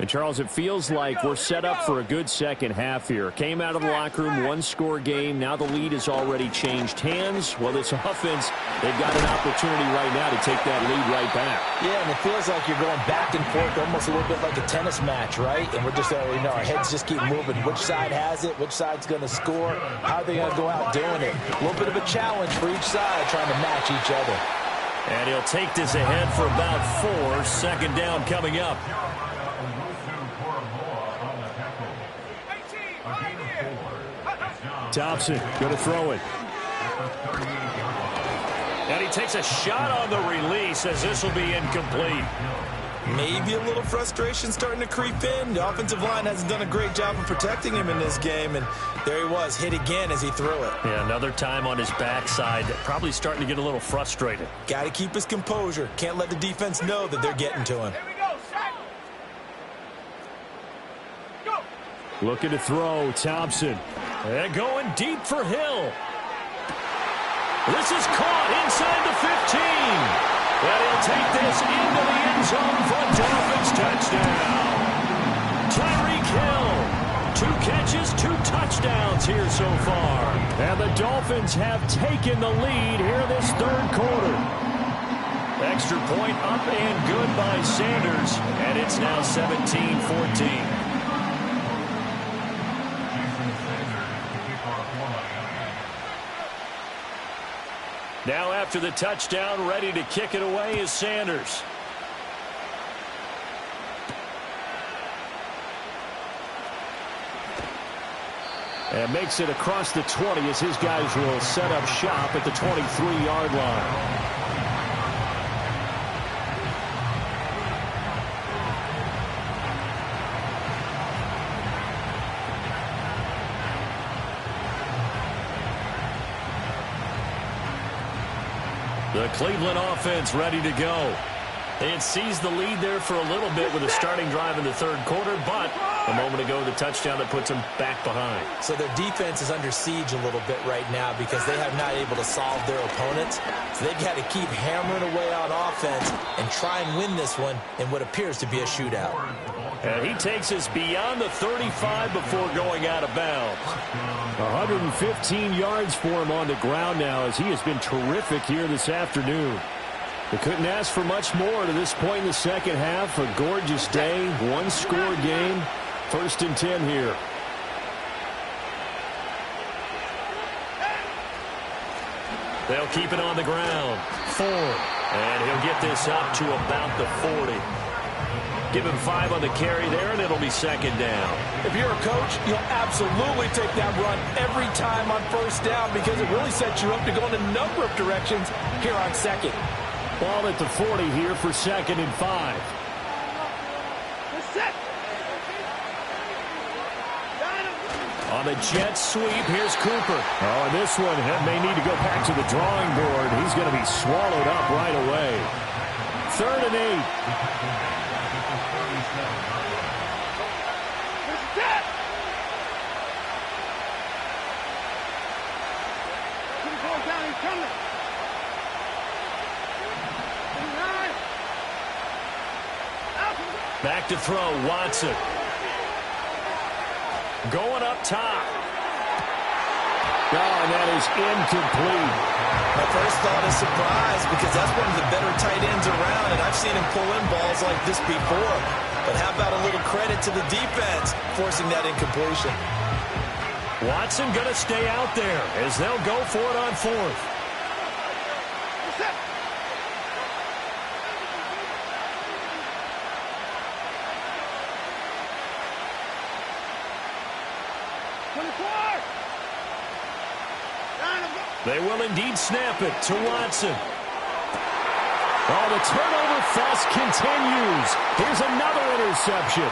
And, Charles, it feels like we're set up for a good second half here. Came out of the locker room, one-score game. Now the lead has already changed hands. Well, this offense, they've got an opportunity right now to take that lead right back. Yeah, and it feels like you're going back and forth, almost a little bit like a tennis match, right? And we're just, our heads just keep moving. Which side has it? Which side's going to score? How are they going to go out doing it? A little bit of a challenge for each side, trying to match each other. And he'll take this ahead for about 4. Second down coming up. Thompson going to throw it. And he takes a shot on the release as this will be incomplete. Maybe a little frustration starting to creep in. The offensive line hasn't done a great job of protecting him in this game, and there he was, hit again as he threw it. Yeah, another time on his backside, probably starting to get a little frustrated. Got to keep his composure. Can't let the defense know that they're getting to him. Looking to throw, Thompson. And going deep for Hill. This is caught inside the 15. And he'll take this into the end zone for a Dolphins touchdown. Tyreek Hill, 2 catches, 2 touchdowns here so far. And the Dolphins have taken the lead here this third quarter. Extra point up and good by Sanders. And it's now 17-14. Now after the touchdown, ready to kick it away is Sanders. And makes it across the 20 as his guys will set up shop at the 23-yard line. The Cleveland offense ready to go. They had seized the lead there for a little bit with a starting drive in the third quarter, but a moment ago the touchdown that puts them back behind. So their defense is under siege a little bit right now because they have not able to solve their opponents. So they've got to keep hammering away on offense and try and win this one in what appears to be a shootout. And he takes us beyond the 35 before going out of bounds. 115 yards for him on the ground now as he has been terrific here this afternoon. They couldn't ask for much more to this point in the second half. A gorgeous day, one-score game. 1st and 10 here. They'll keep it on the ground. Ford. And he'll get this up to about the 40. Give him 5 on the carry there, and it'll be second down. If you're a coach, you'll absolutely take that run every time on first down because it really sets you up to go in a number of directions here on second. Ball at the 40 here for 2nd and 5. On the jet sweep, here's Cooper. Oh, and this one may need to go back to the drawing board. He's going to be swallowed up right away. 3rd and 8. Back to throw, Watson. Going up top. Oh, and that is incomplete. My first thought is surprise because that's one of the better tight ends around, and I've seen him pull in balls like this before. But how about a little credit to the defense forcing that incompletion? Watson going to stay out there as they'll go for it on fourth. They will indeed snap it to Watson. Oh, the turnover fest continues. Here's another interception.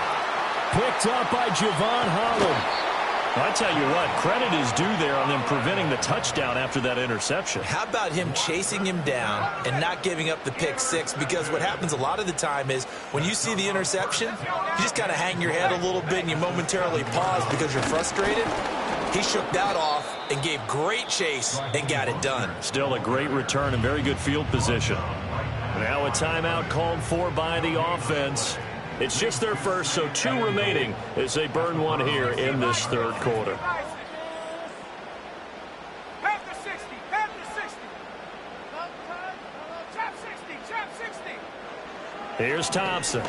Picked up by Javon Holland. I tell you what, credit is due there on them preventing the touchdown after that interception. How about him chasing him down and not giving up the pick six? Because what happens a lot of the time is when you see the interception, you just kind of hang your head a little bit and you momentarily pause because you're frustrated. He shook that off and gave great chase and got it done. Still a great return and very good field position. Now a timeout called for by the offense. It's just their first, so 2 remaining as they burn one here in this third quarter. Here's Thompson.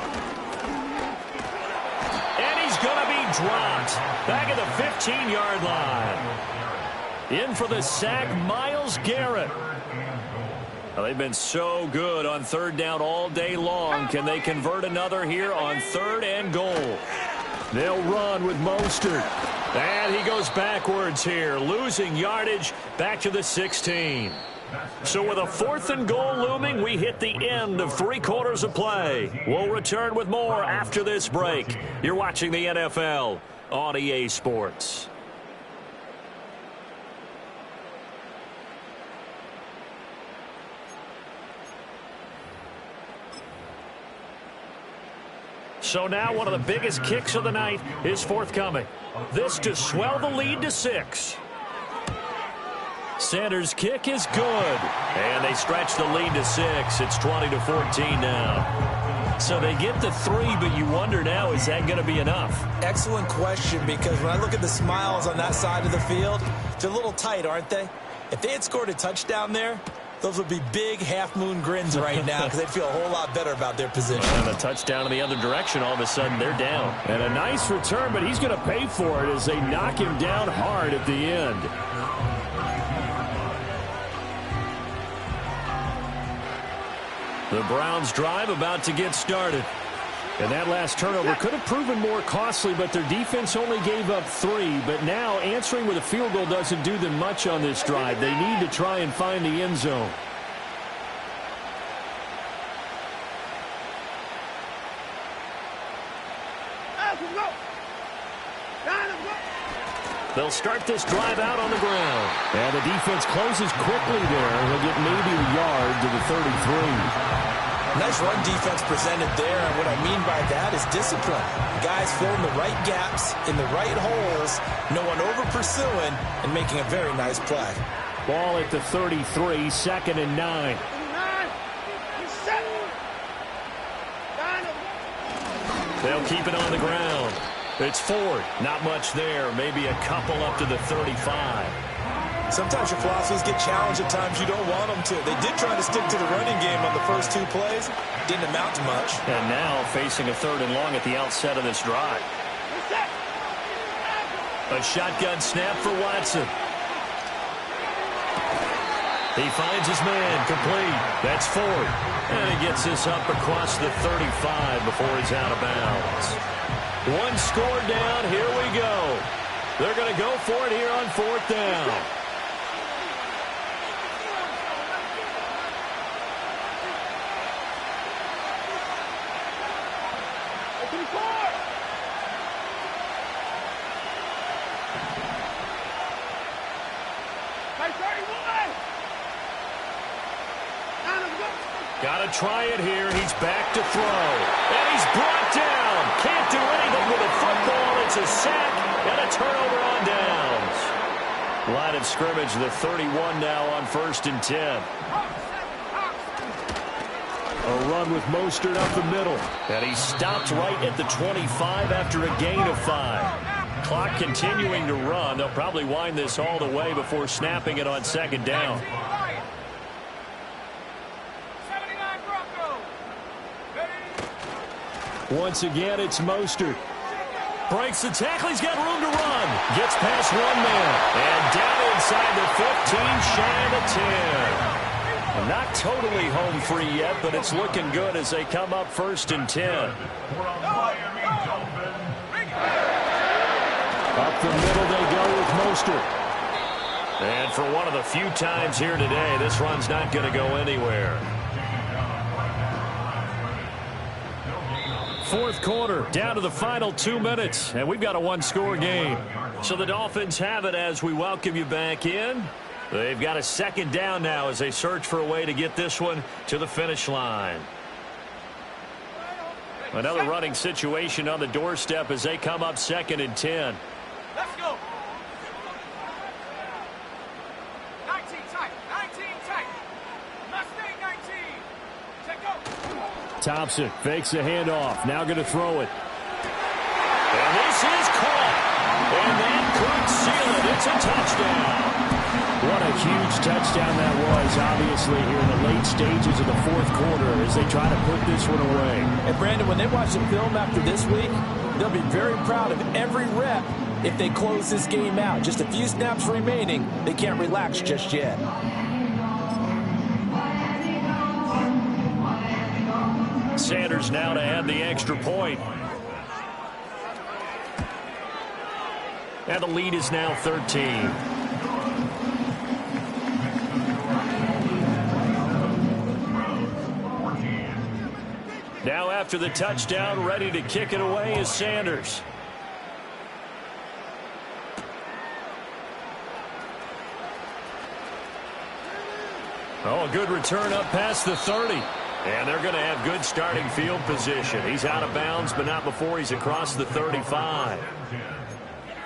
And he's going to be dropped back at the 15-yard line. In for the sack, Myles Garrett. Well, they've been so good on third down all day long. Can they convert another here on 3rd and goal? They'll run with Mostert. And he goes backwards here, losing yardage back to the 16. So with a 4th and goal looming, we hit the end of 3 quarters of play. We'll return with more after this break. You're watching the NFL on EA Sports. So now one of the biggest kicks of the night is forthcoming. This to swell the lead to 6. Sanders' kick is good. And they stretch the lead to 6. It's 20-14 now. So they get the 3, but you wonder now, is that going to be enough? Excellent question, because when I look at the smiles on that side of the field, they're a little tight, aren't they? If they had scored a touchdown there, those would be big half-moon grins right now because they'd feel a whole lot better about their position. And a touchdown in the other direction, all of a sudden they're down. And a nice return, but he's going to pay for it as they knock him down hard at the end. The Browns drive about to get started. And that last turnover could have proven more costly, but their defense only gave up 3. But now answering with a field goal doesn't do them much on this drive. They need to try and find the end zone. They'll start this drive out on the ground. And the defense closes quickly there. He'll get maybe a yard to the 33. Nice run defense presented there, and what I mean by that is discipline. Guys filling the right gaps in the right holes, no one over-pursuing, and making a very nice play. Ball at the 33, 2nd and 9. They'll keep it on the ground. It's Ford. Not much there. Maybe a couple up to the 35. Sometimes your philosophies get challenged at times you don't want them to. They did try to stick to the running game on the first 2 plays. Didn't amount to much. And now facing a 3rd and long at the outset of this drive. A shotgun snap for Watson. He finds his man, complete. That's Ford. And he gets this up across the 35 before he's out of bounds. 1 score down, here we go. They're going to go for it here on 4th down. Got to try it here. He's back to throw. And he's brought down. Can't do anything with the football. It's a sack and a turnover on downs. Line of scrimmage, the 31 now on 1st and 10. A run with Mostert up the middle. And he stopped right at the 25 after a gain of 5. Clock continuing to run. They'll probably wind this all the way before snapping it on second down. Once again, it's Mostert. Breaks the tackle. He's got room to run. Gets past one man. And down inside the 15, shy of the 10. Not totally home free yet, but it's looking good as they come up 1st and 10. Up the middle they go with Mostert. And for one of the few times here today, this run's not going to go anywhere. 4th quarter, down to the final 2 minutes, and we've got a one-score game. So the Dolphins have it as we welcome you back in. They've got a 2nd down now as they search for a way to get this one to the finish line. Another running situation on the doorstep as they come up 2nd and 10. Let's go. 19 tight. 19 tight. Mustang 19. Check go. Thompson fakes the handoff. Now going to throw it. And this is caught. And that could seal it. It's a touchdown. What a huge touchdown that was, obviously, here in the late stages of the 4th quarter as they try to put this one away. And, Brandon, when they watch the film after this week, they'll be very proud of every rep if they close this game out. Just a few snaps remaining. They can't relax just yet. Sanders now to add the extra point. And the lead is now 13. Now after the touchdown, ready to kick it away is Sanders. Oh, a good return up past the 30. And they're going to have good starting field position. He's out of bounds, but not before he's across the 35.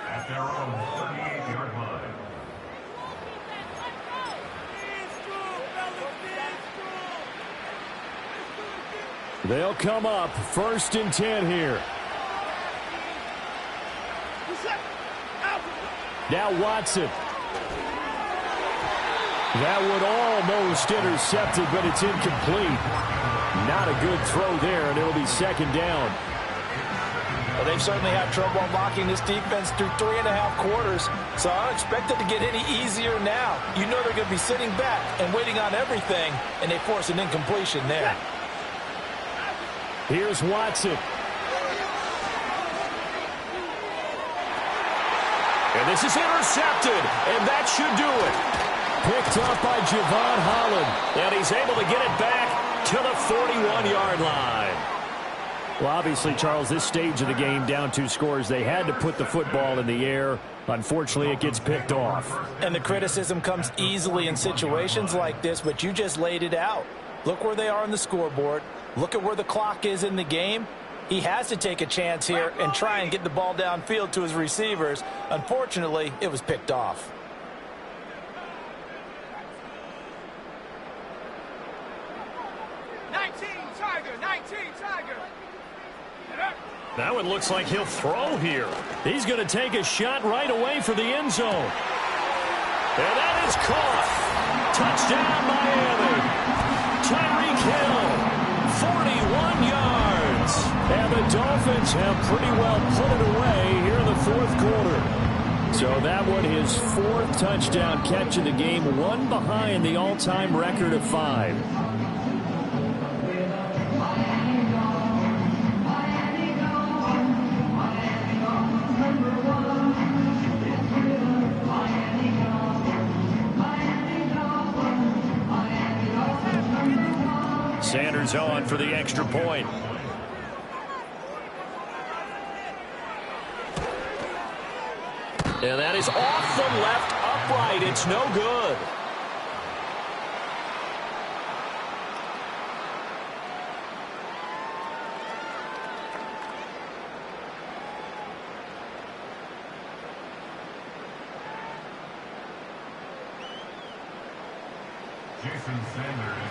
At their own 38-yard line. They'll come up 1st and 10 here. Now Watson. That would almost intercepted, but it's incomplete. Not a good throw there, and it'll be 2nd down. Well, they've certainly had trouble unlocking this defense through 3.5 quarters, so I don't expect it to get any easier now. You know they're going to be sitting back and waiting on everything, and they force an incompletion there. Here's Watson. And this is intercepted, and that should do it. Picked up by Javon Holland. And he's able to get it back to the 41-yard line. Well, obviously, Charles, this stage of the game, down 2 scores, they had to put the football in the air. Unfortunately, it gets picked off. And the criticism comes easily in situations like this, but you just laid it out. Look where they are on the scoreboard. Look at where the clock is in the game. He has to take a chance here and try and get the ball downfield to his receivers. Unfortunately, it was picked off. That one looks like he'll throw here. He's going to take a shot right away for the end zone. And that is caught. Touchdown, Miami. Tyreek Hill, 41 yards. And the Dolphins have pretty well put it away here in the 4th quarter. So that one, his 4th touchdown catch of the game, one behind the all-time record of 5. Sanders on for the extra point. And that is off the left upright. It's no good. Jason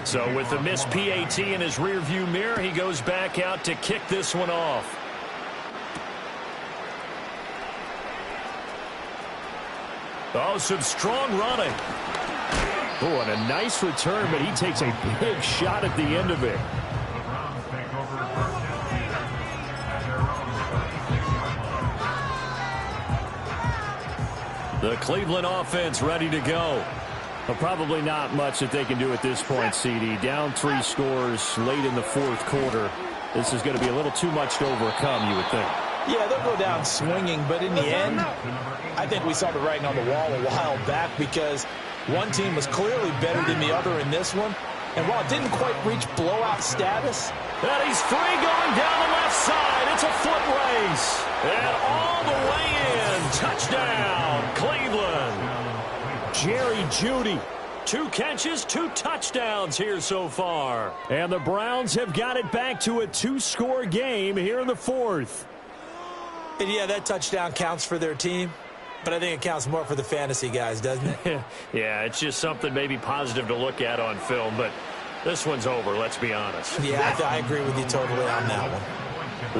So with the missed PAT in his rearview mirror, he goes back out to kick this one off. Oh, some strong running. Oh, and a nice return, but he takes a big shot at the end of it. The Cleveland offense ready to go. Well, probably not much that they can do at this point, CD. Down 3 scores late in the fourth quarter. This is going to be a little too much to overcome, you would think. Yeah, they'll go down swinging, but in the end, I think we saw the writing on the wall a while back because one team was clearly better than the other in this one. And while it didn't quite reach blowout status, and he's free going down the left side. It's a foot race. And all the way in. Touchdown, Cleveland. Jerry Jeudy. 2 catches, 2 touchdowns here so far. And the Browns have got it back to a 2-score game here in the fourth. And yeah, that touchdown counts for their team, but I think it counts more for the fantasy guys, doesn't it? Yeah, it's just something maybe positive to look at on film, but this one's over, let's be honest. Yeah, I agree with you totally on that one.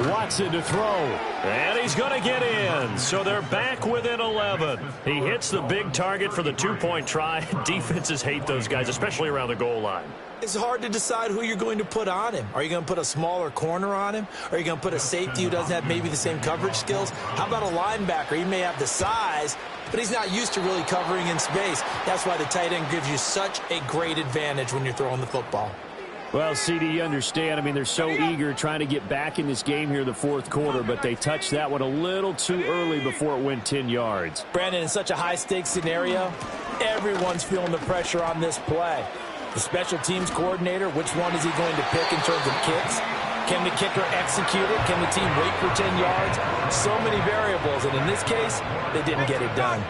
Watson to throw, and he's going to get in. So they're back within 11. He hits the big target for the 2-point try. Defenses hate those guys, especially around the goal line. It's hard to decide who you're going to put on him. Are you going to put a smaller corner on him? Are you going to put a safety who doesn't have maybe the same coverage skills? How about a linebacker? He may have the size, but he's not used to really covering in space. That's why the tight end gives you such a great advantage when you're throwing the football. Well, CD, you understand. I mean, they're so eager trying to get back in this game here in the fourth quarter, but they touched that one a little too early before it went 10 yards. Brandon, in such a high-stakes scenario, everyone's feeling the pressure on this play. The special teams coordinator, which one is he going to pick in terms of kicks? Can the kicker execute it? Can the team wait for 10 yards? So many variables, and in this case, they didn't get it done.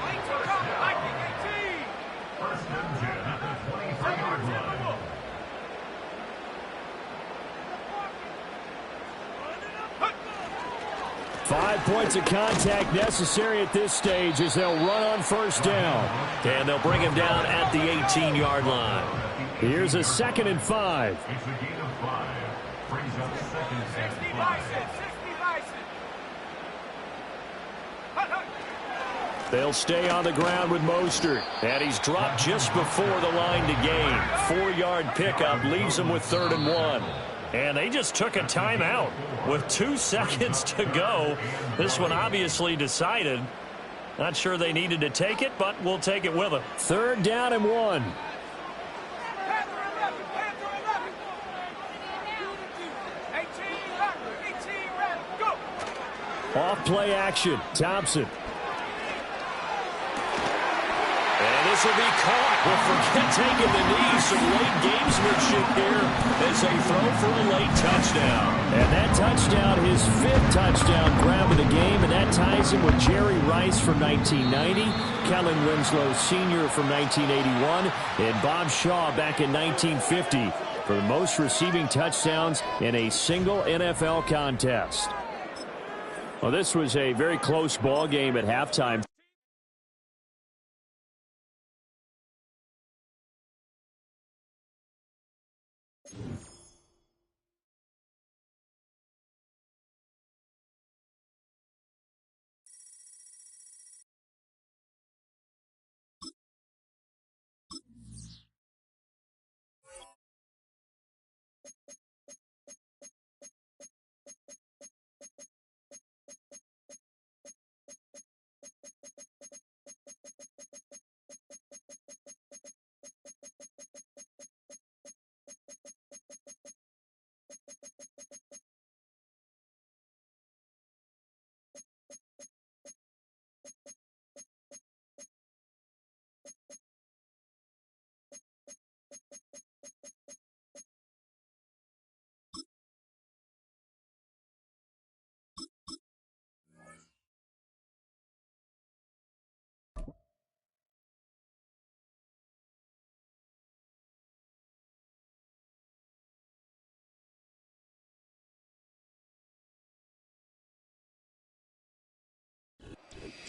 Five points of contact necessary at this stage as they'll run on first down. And they'll bring him down at the 18-yard line. Here's a 2nd and 5. It's a gain of 5. Brings up 2nd and 5. They'll stay on the ground with Mostert. And he's dropped just before the line to gain. 4-yard pickup leaves him with 3rd and 1. And they just took a timeout with 2 seconds to go. This one obviously decided. Not sure they needed to take it, but we'll take it with them. 3rd down and 1. Off play action. Thompson. And this will be caught. Well, forget taking the knee. Some late gamesmanship here as they throw for a late touchdown. And that touchdown, his 5th touchdown grab of the game, and that ties him with Jerry Rice from 1990, Kellen Winslow Sr. from 1981, and Bob Shaw back in 1950 for the most receiving touchdowns in a single NFL contest. Well, this was a very close ball game at halftime.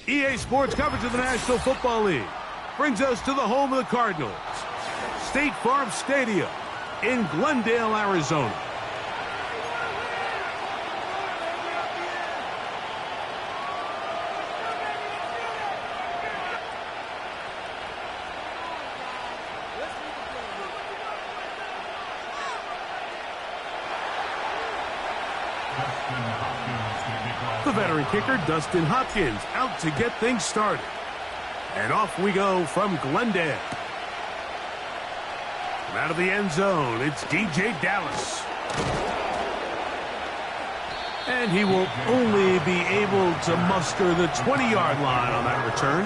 EA Sports coverage of the National Football League brings us to the home of the Cardinals. State Farm Stadium in Glendale, Arizona. The veteran kicker, Dustin Hopkins, out to get things started. And off we go from Glendale. From out of the end zone, it's DJ Dallas. And he will only be able to muster the 20-yard line on that return.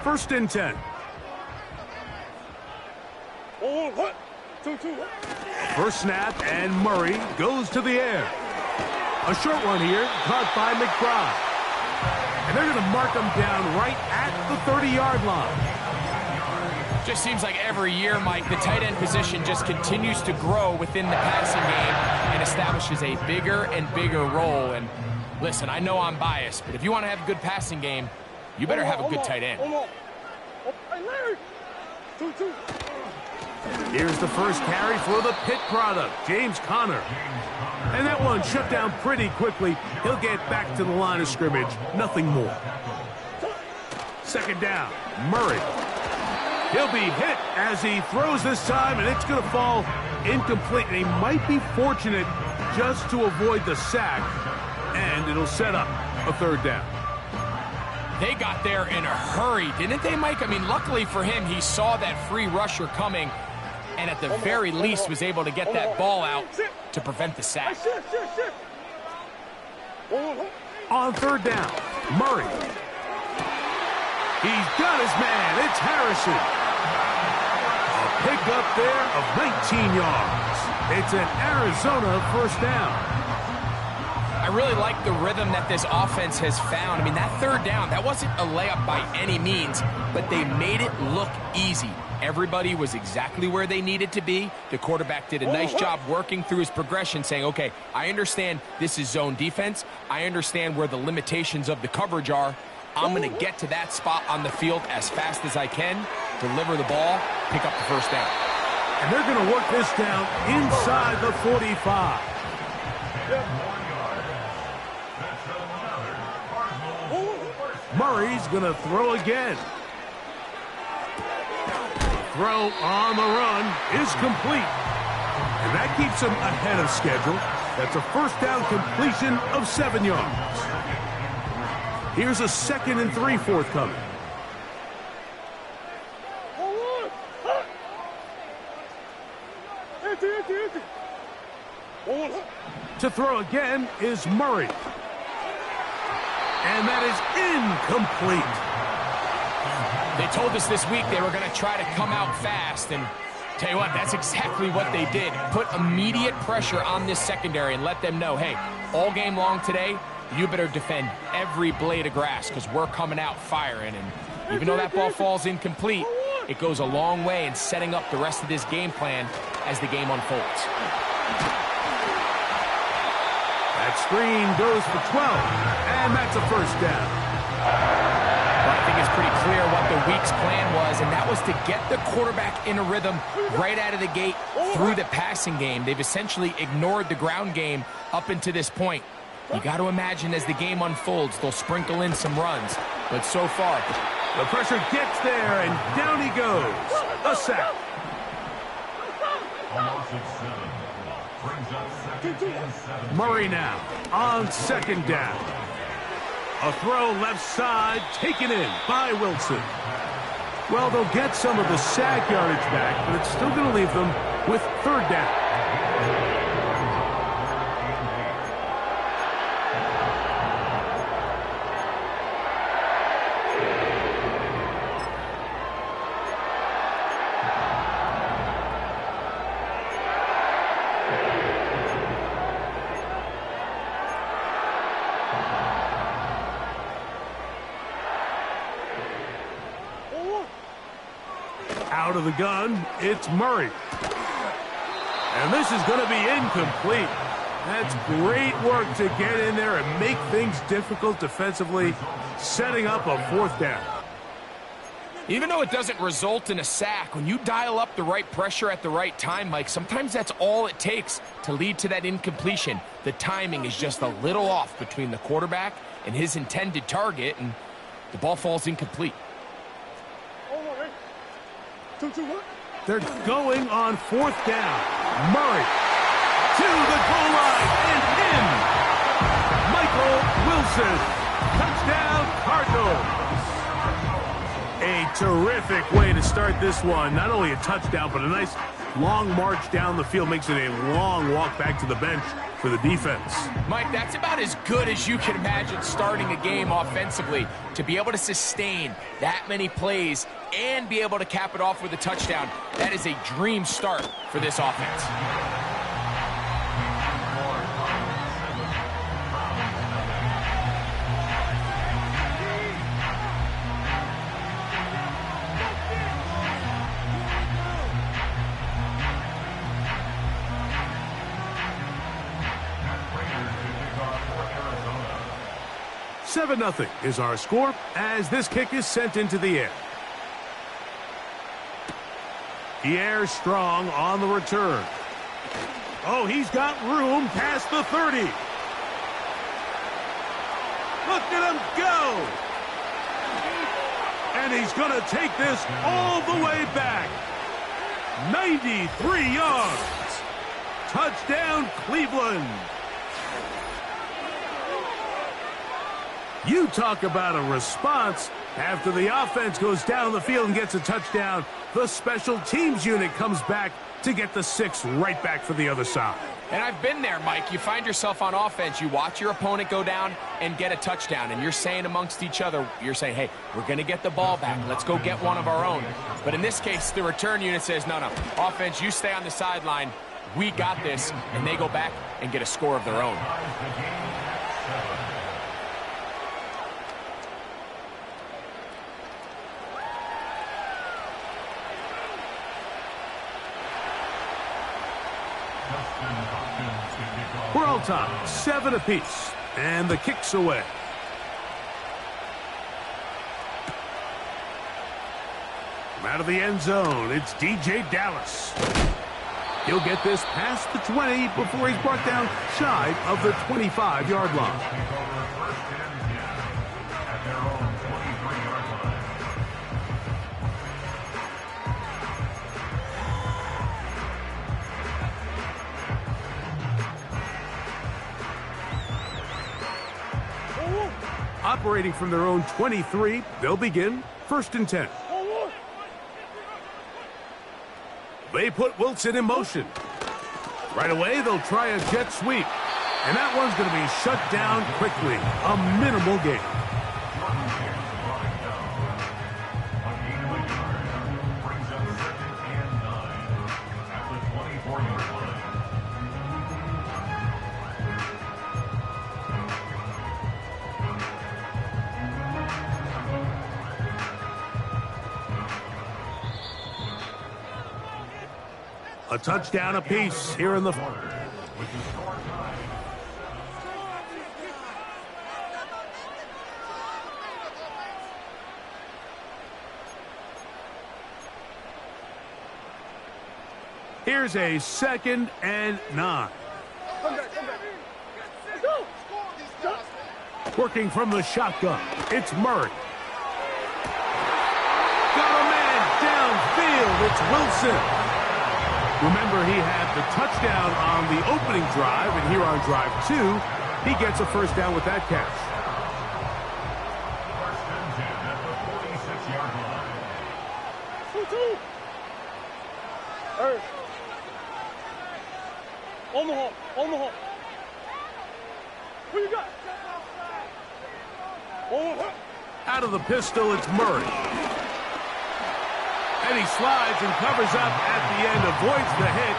First and 10. First snap, and Murray goes to the air. A short one here, caught by McBride. And they're going to mark him down right at the 30-yard line. Just seems like every year, Mike, the tight end position just continues to grow within the passing game and establishes a bigger and bigger role. And listen, I know I'm biased, but if you want to have a good passing game, you better have a good tight end. Here's the first carry for the Pitt product, James Conner. And that one shut down pretty quickly. He'll get back to the line of scrimmage. Nothing more. Second down, Murray. He'll be hit as he throws this time, and it's going to fall incomplete. And he might be fortunate just to avoid the sack, and it'll set up a third down. They got there in a hurry, didn't they, Mike? I mean, luckily for him, he saw that free rusher coming and at the very least was able to get that ball out to prevent the sack. On third down, Murray. He's got his man. It's Harrison. A pickup there of 19 yards. It's an Arizona first down. I really like the rhythm that this offense has found. I mean, that third down, that wasn't a layup by any means, but they made it look easy. Everybody was exactly where they needed to be. The quarterback did a nice job working through his progression, saying, okay, I understand this is zone defense. I understand where the limitations of the coverage are. I'm going to get to that spot on the field as fast as I can, deliver the ball, pick up the first down. And they're going to work this down inside the 45. Murray's going to throw again. Throw on the run is complete. And that keeps him ahead of schedule. That's a first down completion of 7 yards. Here's a 2nd and 3 forthcoming. To throw again is Murray. And that is incomplete. They told us this week they were going to try to come out fast, and tell you what, that's exactly what they did. Put immediate pressure on this secondary and let them know, hey, all game long today, you better defend every blade of grass because we're coming out firing. And even though that ball falls incomplete, it goes a long way in setting up the rest of this game plan as the game unfolds. That screen goes for 12, and that's a first down. Well, I think it's pretty clear what the week's plan was, and that was to get the quarterback in a rhythm right out of the gate through the passing game. They've essentially ignored the ground game up until this point. You got to imagine as the game unfolds, they'll sprinkle in some runs. But so far, the pressure gets there, and down he goes. A sack. Murray now on 2nd down. A throw left side, taken in by Wilson. Well, they'll get some of the sack yardage back, but it's still going to leave them with 3rd down. Out of the gun, it's Murray. And this is going to be incomplete. That's great work to get in there and make things difficult defensively, setting up a fourth down. Even though it doesn't result in a sack, when you dial up the right pressure at the right time, Mike, sometimes that's all it takes to lead to that incompletion. The timing is just a little off between the quarterback and his intended target, and the ball falls incomplete. They're going on fourth down. Murray to the goal line and in. Michael Wilson. Touchdown, Cardinals. A terrific way to start this one. Not only a touchdown, but a nice long march down the field. Makes it a long walk back to the bench for the defense. Mike, that's about as good as you can imagine starting a game offensively. To be able to sustain that many plays and be able to cap it off with a touchdown, that is a dream start for this offense. Seven 7-0 is our score as this kick is sent into the air. The air strong on the return. Oh, he's got room past the 30. Look at him go. And he's going to take this all the way back. 93 yards. Touchdown, Cleveland. You talk about a response. After the offense goes down the field and gets a touchdown, the special teams unit comes back to get the 6 right back for the other side. And I've been there, Mike. You find yourself on offense, you watch your opponent go down and get a touchdown, and you're saying amongst each other, you're saying, hey, we're going to get the ball back. Let's go get one of our own. But in this case, the return unit says, no, offense, you stay on the sideline. We got this. And they go back and get a score of their own. We're all tied, 7 apiece, and the kick's away. From out of the end zone, it's DJ Dallas. He'll get this past the 20 before he's brought down shy of the 25-yard line. Operating from their own 23, they'll begin 1st and 10. They put Wilson in motion. Right away, they'll try a jet sweep. And that one's going to be shut down quickly. A minimal gain. A touchdown apiece here in the... Here's a 2nd and 9. Working from the shotgun, it's Murray. Got a man downfield, it's Wilson. Remember, he had the touchdown on the opening drive, and here on drive 2, he gets a 1st down with that catch. 1st and 10 at the 46-yard line. Omaha. Who you got? Out of the pistol, it's Murray. And he slides and covers up at the end, avoids the hit,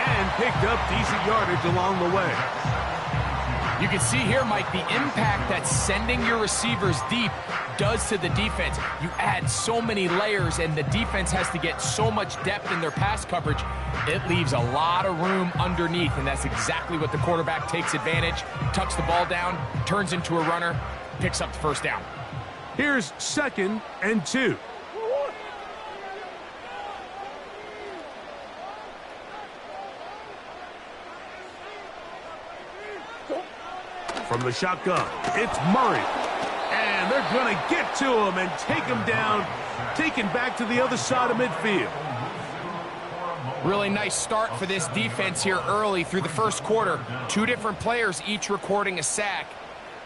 and picked up decent yardage along the way. You can see here, Mike, the impact that sending your receivers deep does to the defense. You add so many layers, and the defense has to get so much depth in their pass coverage. It leaves a lot of room underneath, and that's exactly what the quarterback takes advantage, tucks the ball down, turns into a runner, picks up the first down. Here's 2nd and 2. From the shotgun, it's Murray. And they're going to get to him and take him down, taken back to the other side of midfield. Really nice start for this defense here early through the first quarter. 2 different players each recording a sack.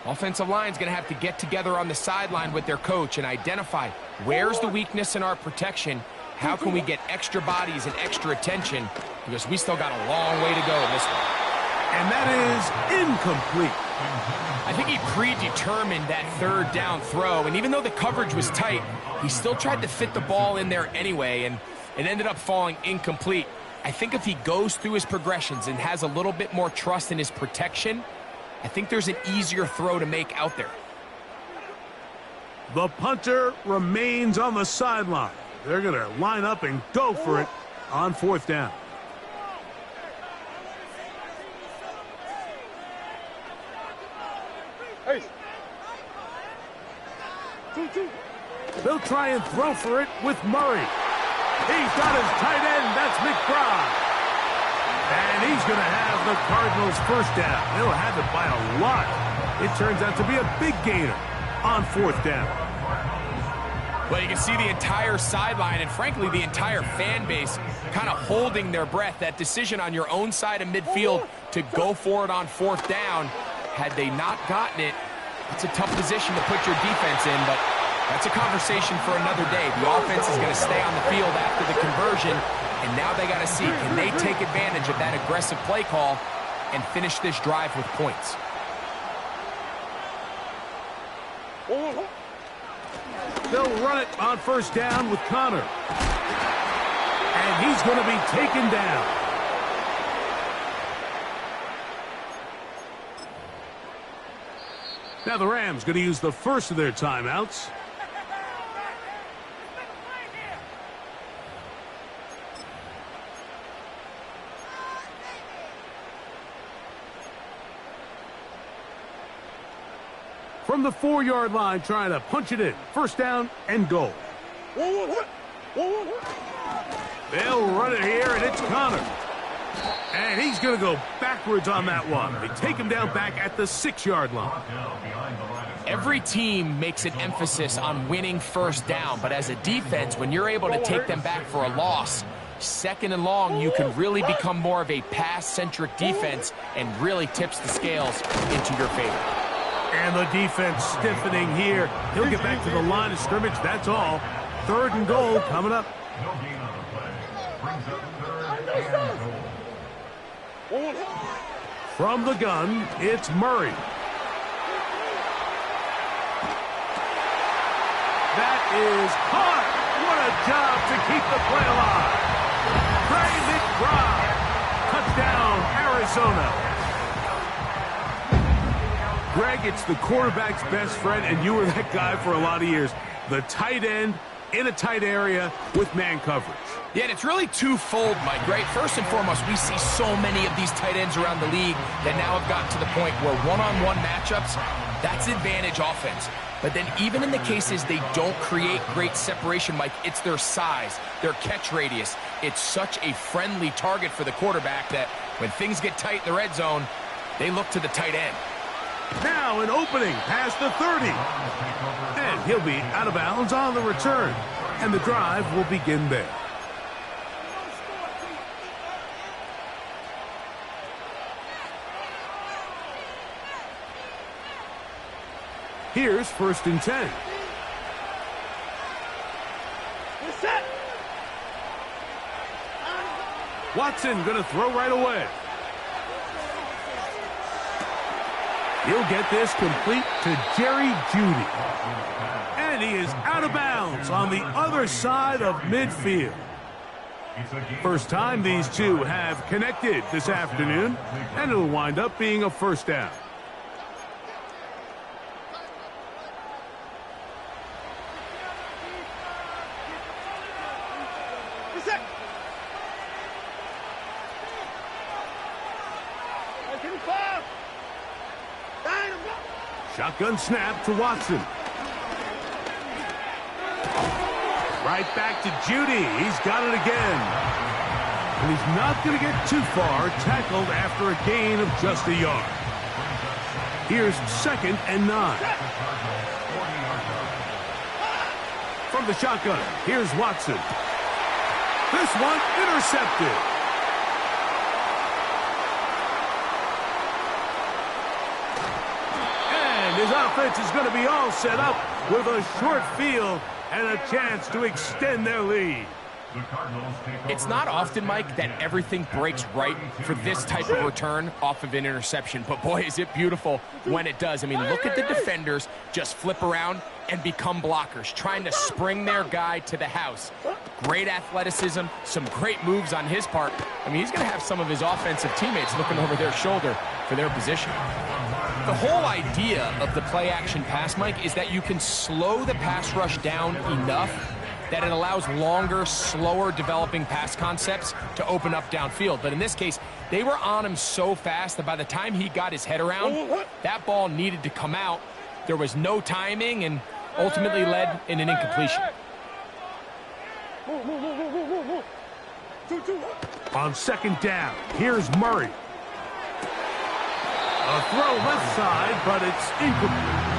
Offensive line's going to have to get together on the sideline with their coach and identify where's the weakness in our protection. How can we get extra bodies and extra attention? Because we still got a long way to go in this one. And that is incomplete. I think he predetermined that 3rd down throw, and even though the coverage was tight, he still tried to fit the ball in there anyway, and it ended up falling incomplete. I think if he goes through his progressions and has a little bit more trust in his protection, I think there's an easier throw to make out there. The punter remains on the sideline. They're going to line up and go for it on 4th down. They'll try and throw for it with Murray. He's got his tight end. That's McBride. And he's going to have the Cardinals first down. They'll have it by a lot. It turns out to be a big gainer on 4th down. Well, you can see the entire sideline and, frankly, the entire fan base kind of holding their breath. That decision on your own side of midfield to go for it on 4th down, had they not gotten it, it's a tough position to put your defense in, but that's a conversation for another day. The offense is going to stay on the field after the conversion, and now they got to see, can they take advantage of that aggressive play call and finish this drive with points? They'll run it on 1st down with Connor. And he's going to be taken down. Now the Rams going to use the first of their timeouts. From the 4-yard line, trying to punch it in. 1st down and goal. They'll run it here, and it's Connor. And he's going to go backwards on that one. They take him down back at the 6-yard line. Every team makes an emphasis on winning 1st down, but as a defense, when you're able to take them back for a loss, 2nd and long, you can really become more of a pass-centric defense and really tips the scales into your favor. And the defense stiffening here. He'll get back to the line of scrimmage, that's all. 3rd and goal coming up. No gain on the play. Brings up 3rd and goal. From the gun, it's Murray. That is caught. What a job to keep the play alive. Trey McBride. Touchdown, Arizona. Greg, it's the quarterback's best friend, and you were that guy for a lot of years. The tight end in a tight area with man coverage. Yeah, and it's really twofold, Mike, right? First and foremost, we see so many of these tight ends around the league that now have gotten to the point where one-on-one matchups, that's advantage offense. But then even in the cases they don't create great separation, Mike, it's their size, their catch radius. It's such a friendly target for the quarterback that when things get tight in the red zone, they look to the tight end. Now an opening past the 30. And he'll be out of bounds on the return. And the drive will begin there. Here's 1st and 10. Watson going to throw right away. He'll get this complete to Jerry Jeudy. And he is out of bounds on the other side of midfield. First time these two have connected this afternoon, and it'll wind up being a 1st down. Shotgun snap to Watson. Right back to Judy. He's got it again. And he's not going to get too far, tackled after a gain of just a yard. Here's 2nd and 9. From the shotgun, here's Watson. This one intercepted. And his offense is going to be all set up with a short field and a chance to extend their lead. It's not often, Mike, that everything breaks right for this type of return off of an interception. But, boy, is it beautiful when it does. I mean, look at the defenders just flip around and become blockers, trying to spring their guy to the house. Great athleticism, some great moves on his part. I mean, he's going to have some of his offensive teammates looking over their shoulder for their position. The whole idea of the play-action pass, Mike, is that you can slow the pass rush down enough that it allows longer, slower developing pass concepts to open up downfield. But in this case, they were on him so fast that by the time he got his head around, that ball needed to come out. There was no timing and ultimately led in an incompletion. On 2nd down, here's Murray. A throw left side, but it's incomplete.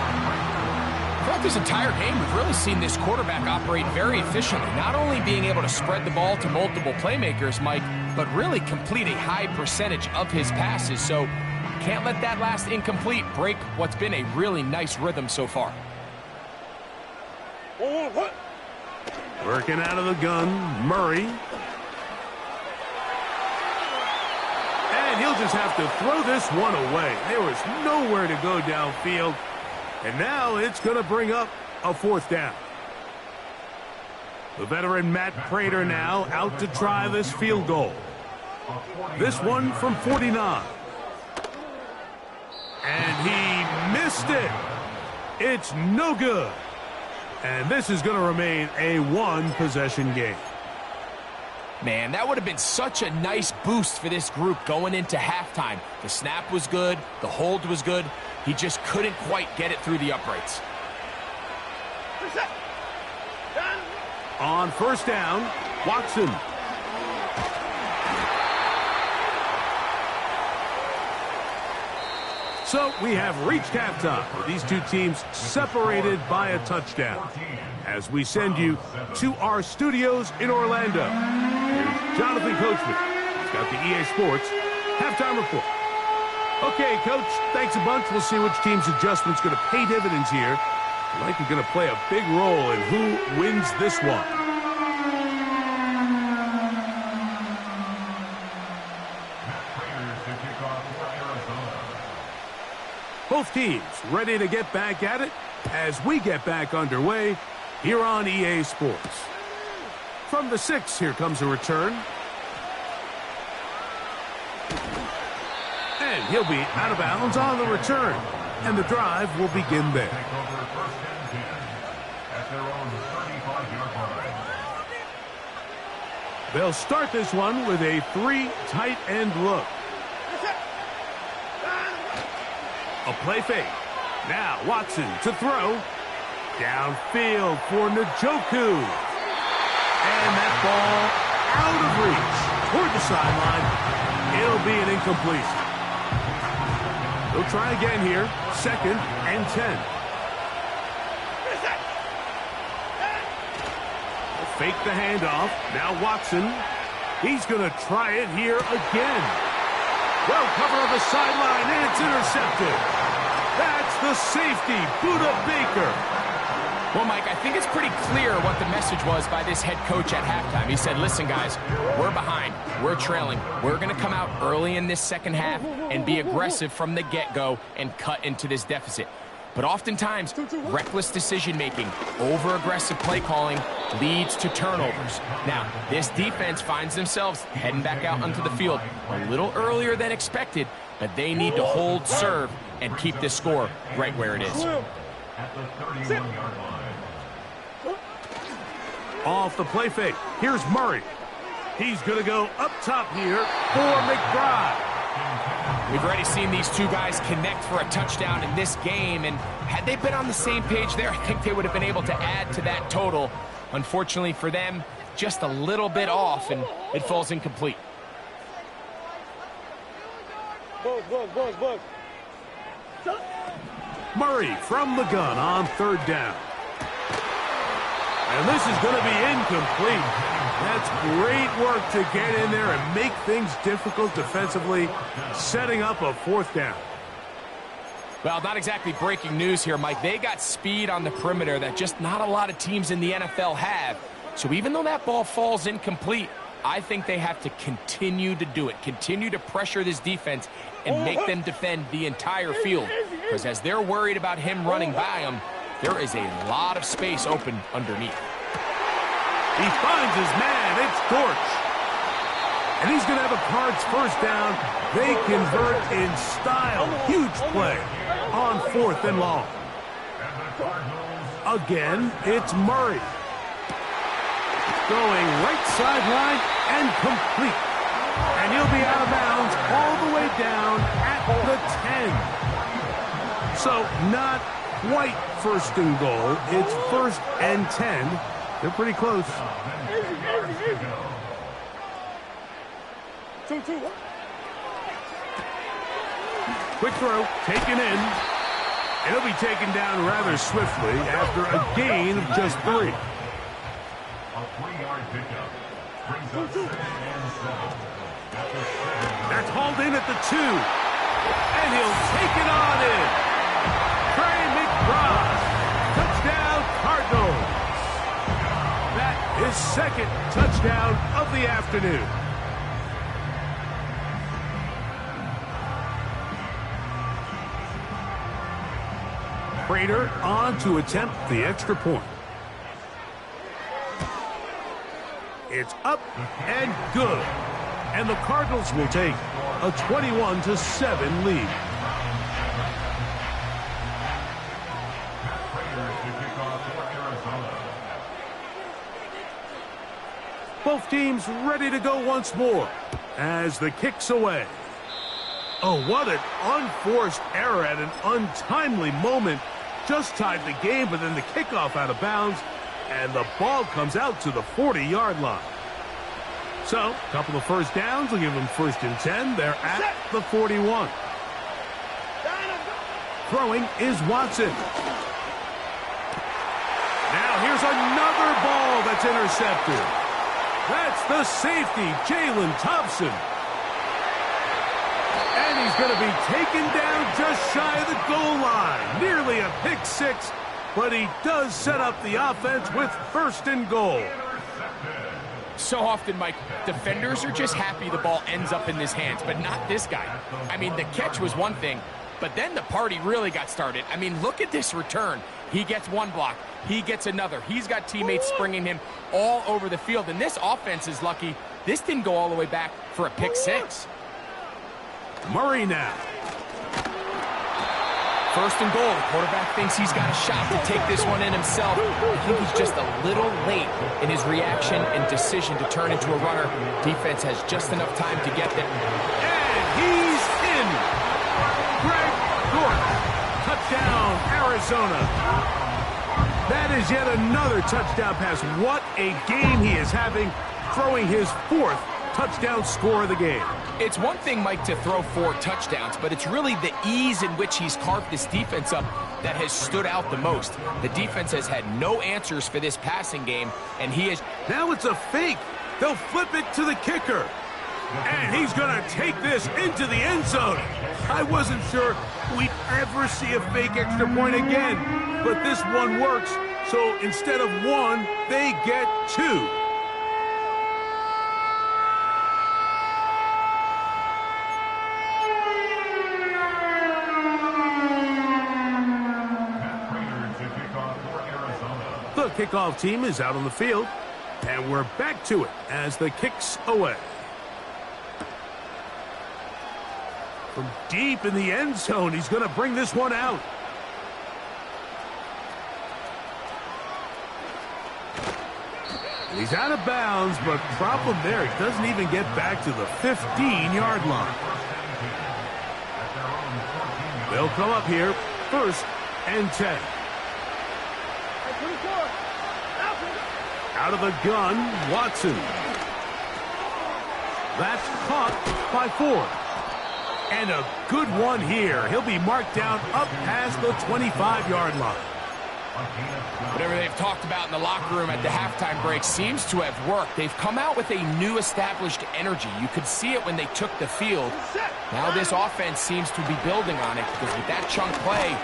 Throughout this entire game, we've really seen this quarterback operate very efficiently, not only being able to spread the ball to multiple playmakers, Mike, but really complete a high percentage of his passes. So can't let that last incomplete break what's been a really nice rhythm so far. Working out of the gun, Murray. And he'll just have to throw this one away. There was nowhere to go downfield. And now it's going to bring up a 4th down. The veteran Matt Prater now out to try this field goal. This one from 49. And he missed it. It's no good. And this is going to remain a 1-possession game. Man, that would have been such a nice boost for this group going into halftime. The snap was good. The hold was good. He just couldn't quite get it through the uprights. On 1st down, Watson. So we have reached halftime with these two teams separated by a touchdown. As we send you to our studios in Orlando, here's Jonathan Coachman. He's got the EA Sports halftime report. Okay, Coach, thanks a bunch. We'll see which team's adjustment's going to pay dividends here. Likely going to play a big role in who wins this one. Both teams ready to get back at it as we get back underway here on EA Sports. From the 6, here comes a return. And he'll be out of bounds on the return. And the drive will begin there. They'll start this one with a 3 tight end look. A play fake. Now Watson to throw. Downfield for Njoku. And that ball out of reach toward the sideline. It'll be an incompletion. They'll try again here. 2nd and 10. They'll fake the handoff. Now Watson. He's going to try it here again. Well covered on the sideline, and it's intercepted. That's the safety, Budda Baker. Well, Mike, I think it's pretty clear what the message was by this head coach at halftime. He said, listen, guys, we're behind. We're trailing. We're going to come out early in this second half and be aggressive from the get-go and cut into this deficit. But oftentimes, reckless decision-making, over-aggressive play calling leads to turnovers. Now, this defense finds themselves heading back out onto the field a little earlier than expected, but they need to hold serve and keep this score right where it is. At the 31-yard line. Off the play fake, here's Murray. He's going to go up top here for McBride. We've already seen these two guys connect for a touchdown in this game, and had they been on the same page there, I think they would have been able to add to that total. Unfortunately for them, just a little bit off, and it falls incomplete. Murray from the gun on third down. And this is going to be incomplete. That's great work to get in there and make things difficult defensively, setting up a fourth down. Well, not exactly breaking news here, Mike. They got speed on the perimeter that just not a lot of teams in the NFL have. So even though that ball falls incomplete, I think they have to continue to do it, continue to pressure this defense and make them defend the entire field. Because as they're worried about him running by them, there is a lot of space open underneath. He finds his man. It's Dortch. And he's going to have a Cards first down. They convert in style. Huge play on 4th and long. Again, it's Murray. Going right sideline and complete. And he'll be out of bounds all the way down at the 10. So not quite 1st and goal. It's 1st and 10. They're pretty close. Quick throw, taken in. And he'll be taken down rather swiftly after a gain of just 3. A 3-yard pickup brings up 2nd and 7. That's hauled in at the 2. And he'll take it on in. Trey McBride. Touchdown, Cardinals. That is 2nd touchdown of the afternoon. Prater on to attempt the extra point. It's up and good. And the Cardinals will take a 21-7 lead. Both teams ready to go once more as the kick's away. Oh, what an unforced error at an untimely moment. Just tied the game, but then the kickoff out of bounds, and the ball comes out to the 40-yard line. So, a couple of first downs will give them 1st and 10. They're at the 41. Throwing is Watson. Now here's another ball that's intercepted. That's the safety, Jalen Thompson. And he's going to be taken down just shy of the goal line. Nearly a pick 6, but he does set up the offense with 1st and goal. So often, Mike, defenders are just happy the ball ends up in his hands, but not this guy. I mean, the catch was one thing, but then the party really got started. I mean, look at this return. He gets one block. He gets another. He's got teammates springing him all over the field, and this offense is lucky this didn't go all the way back for a pick 6. Murray now. 1st and goal. The quarterback thinks he's got a shot to take this one in himself. I think he's just a little late in his reaction and decision to turn into a runner. Defense has just enough time to get there. And he's in. Greg Dortch. Touchdown, Arizona. That is yet another touchdown pass. What a game he is having, throwing his 4th touchdown score of the game. It's one thing, Mike, to throw 4 touchdowns, but it's really the ease in which he's carved this defense up that has stood out the most. The defense has had no answers for this passing game, and he is... Now it's a fake. They'll flip it to the kicker. And he's going to take this into the end zone. I wasn't sure we'd ever see a fake extra point again, but this one works. So instead of 1, they get 2. The kickoff team is out on the field, and we're back to it as the kick's away. From deep in the end zone, he's going to bring this one out. And he's out of bounds, but problem there, he doesn't even get back to the 15-yard line. They'll come up here, 1st and 10. Out of the gun, Watson. That's caught by Ford. And a good one here. He'll be marked down up past the 25-yard line. Whatever they've talked about in the locker room at the halftime break seems to have worked. They've come out with a new established energy. You could see it when they took the field. Now this offense seems to be building on it because with that chunk play,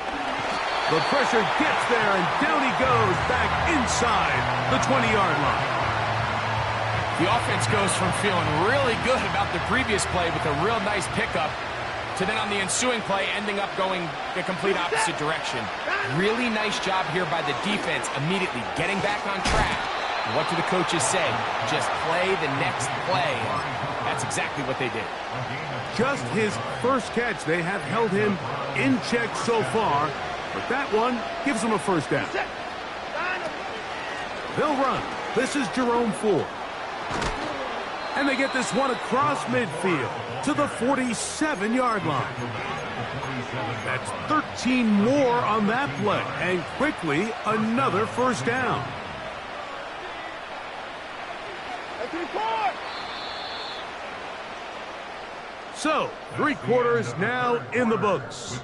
the pressure gets there, and down he goes back inside the 20-yard line. The offense goes from feeling really good about the previous play with a real nice pickup to then on the ensuing play ending up going the complete opposite direction. Really nice job here by the defense immediately getting back on track. And what do the coaches say? Just play the next play. That's exactly what they did. Just his first catch. They have held him in check so far, but that one gives him a first down. They'll run. This is Jerome Ford. And they get this one across midfield to the 47-yard line. That's 13 more on that play, and quickly another first down. So, 3 quarters now in the books.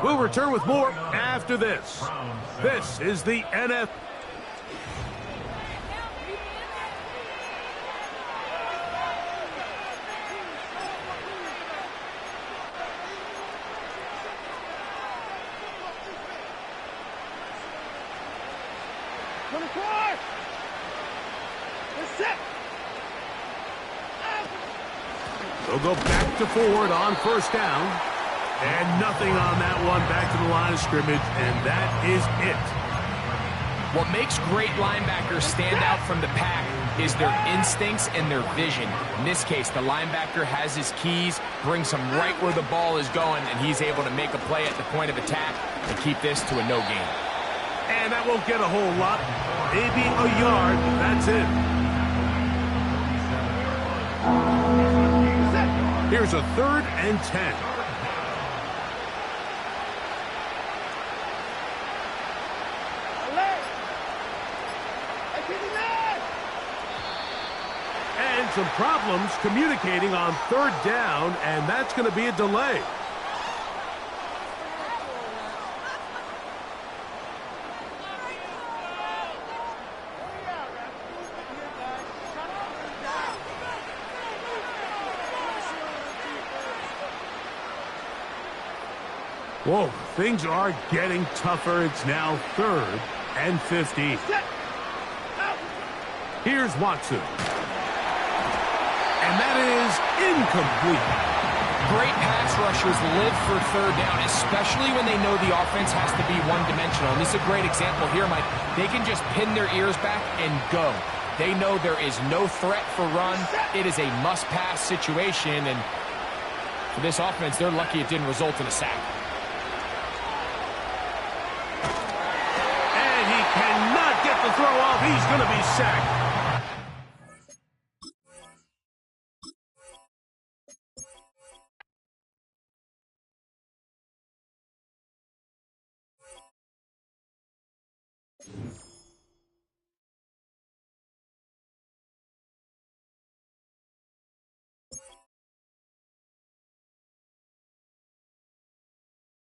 We'll return with more after this. This is the NFL. They'll go back to Ford on first down. And nothing on that one. Back to the line of scrimmage, and that is it. What makes great linebackers stand out from the pack is their instincts and their vision. In this case, the linebacker has his keys, brings him right where the ball is going, and he's able to make a play at the point of attack and keep this to a no gain. And that won't get a whole lot. Maybe a yard. That's it. Here's a 3rd and 10. And some problems communicating on 3rd down, and that's going to be a delay. Whoa, things are getting tougher. It's now 3rd and 15. Here's Watson. And that is incomplete. Great pass rushers live for 3rd down, especially when they know the offense has to be one-dimensional. And this is a great example here, Mike. They can just pin their ears back and go. They know there is no threat for run. It is a must-pass situation. And for this offense, they're lucky it didn't result in a sack. Cannot get the throw off. He's going to be sacked.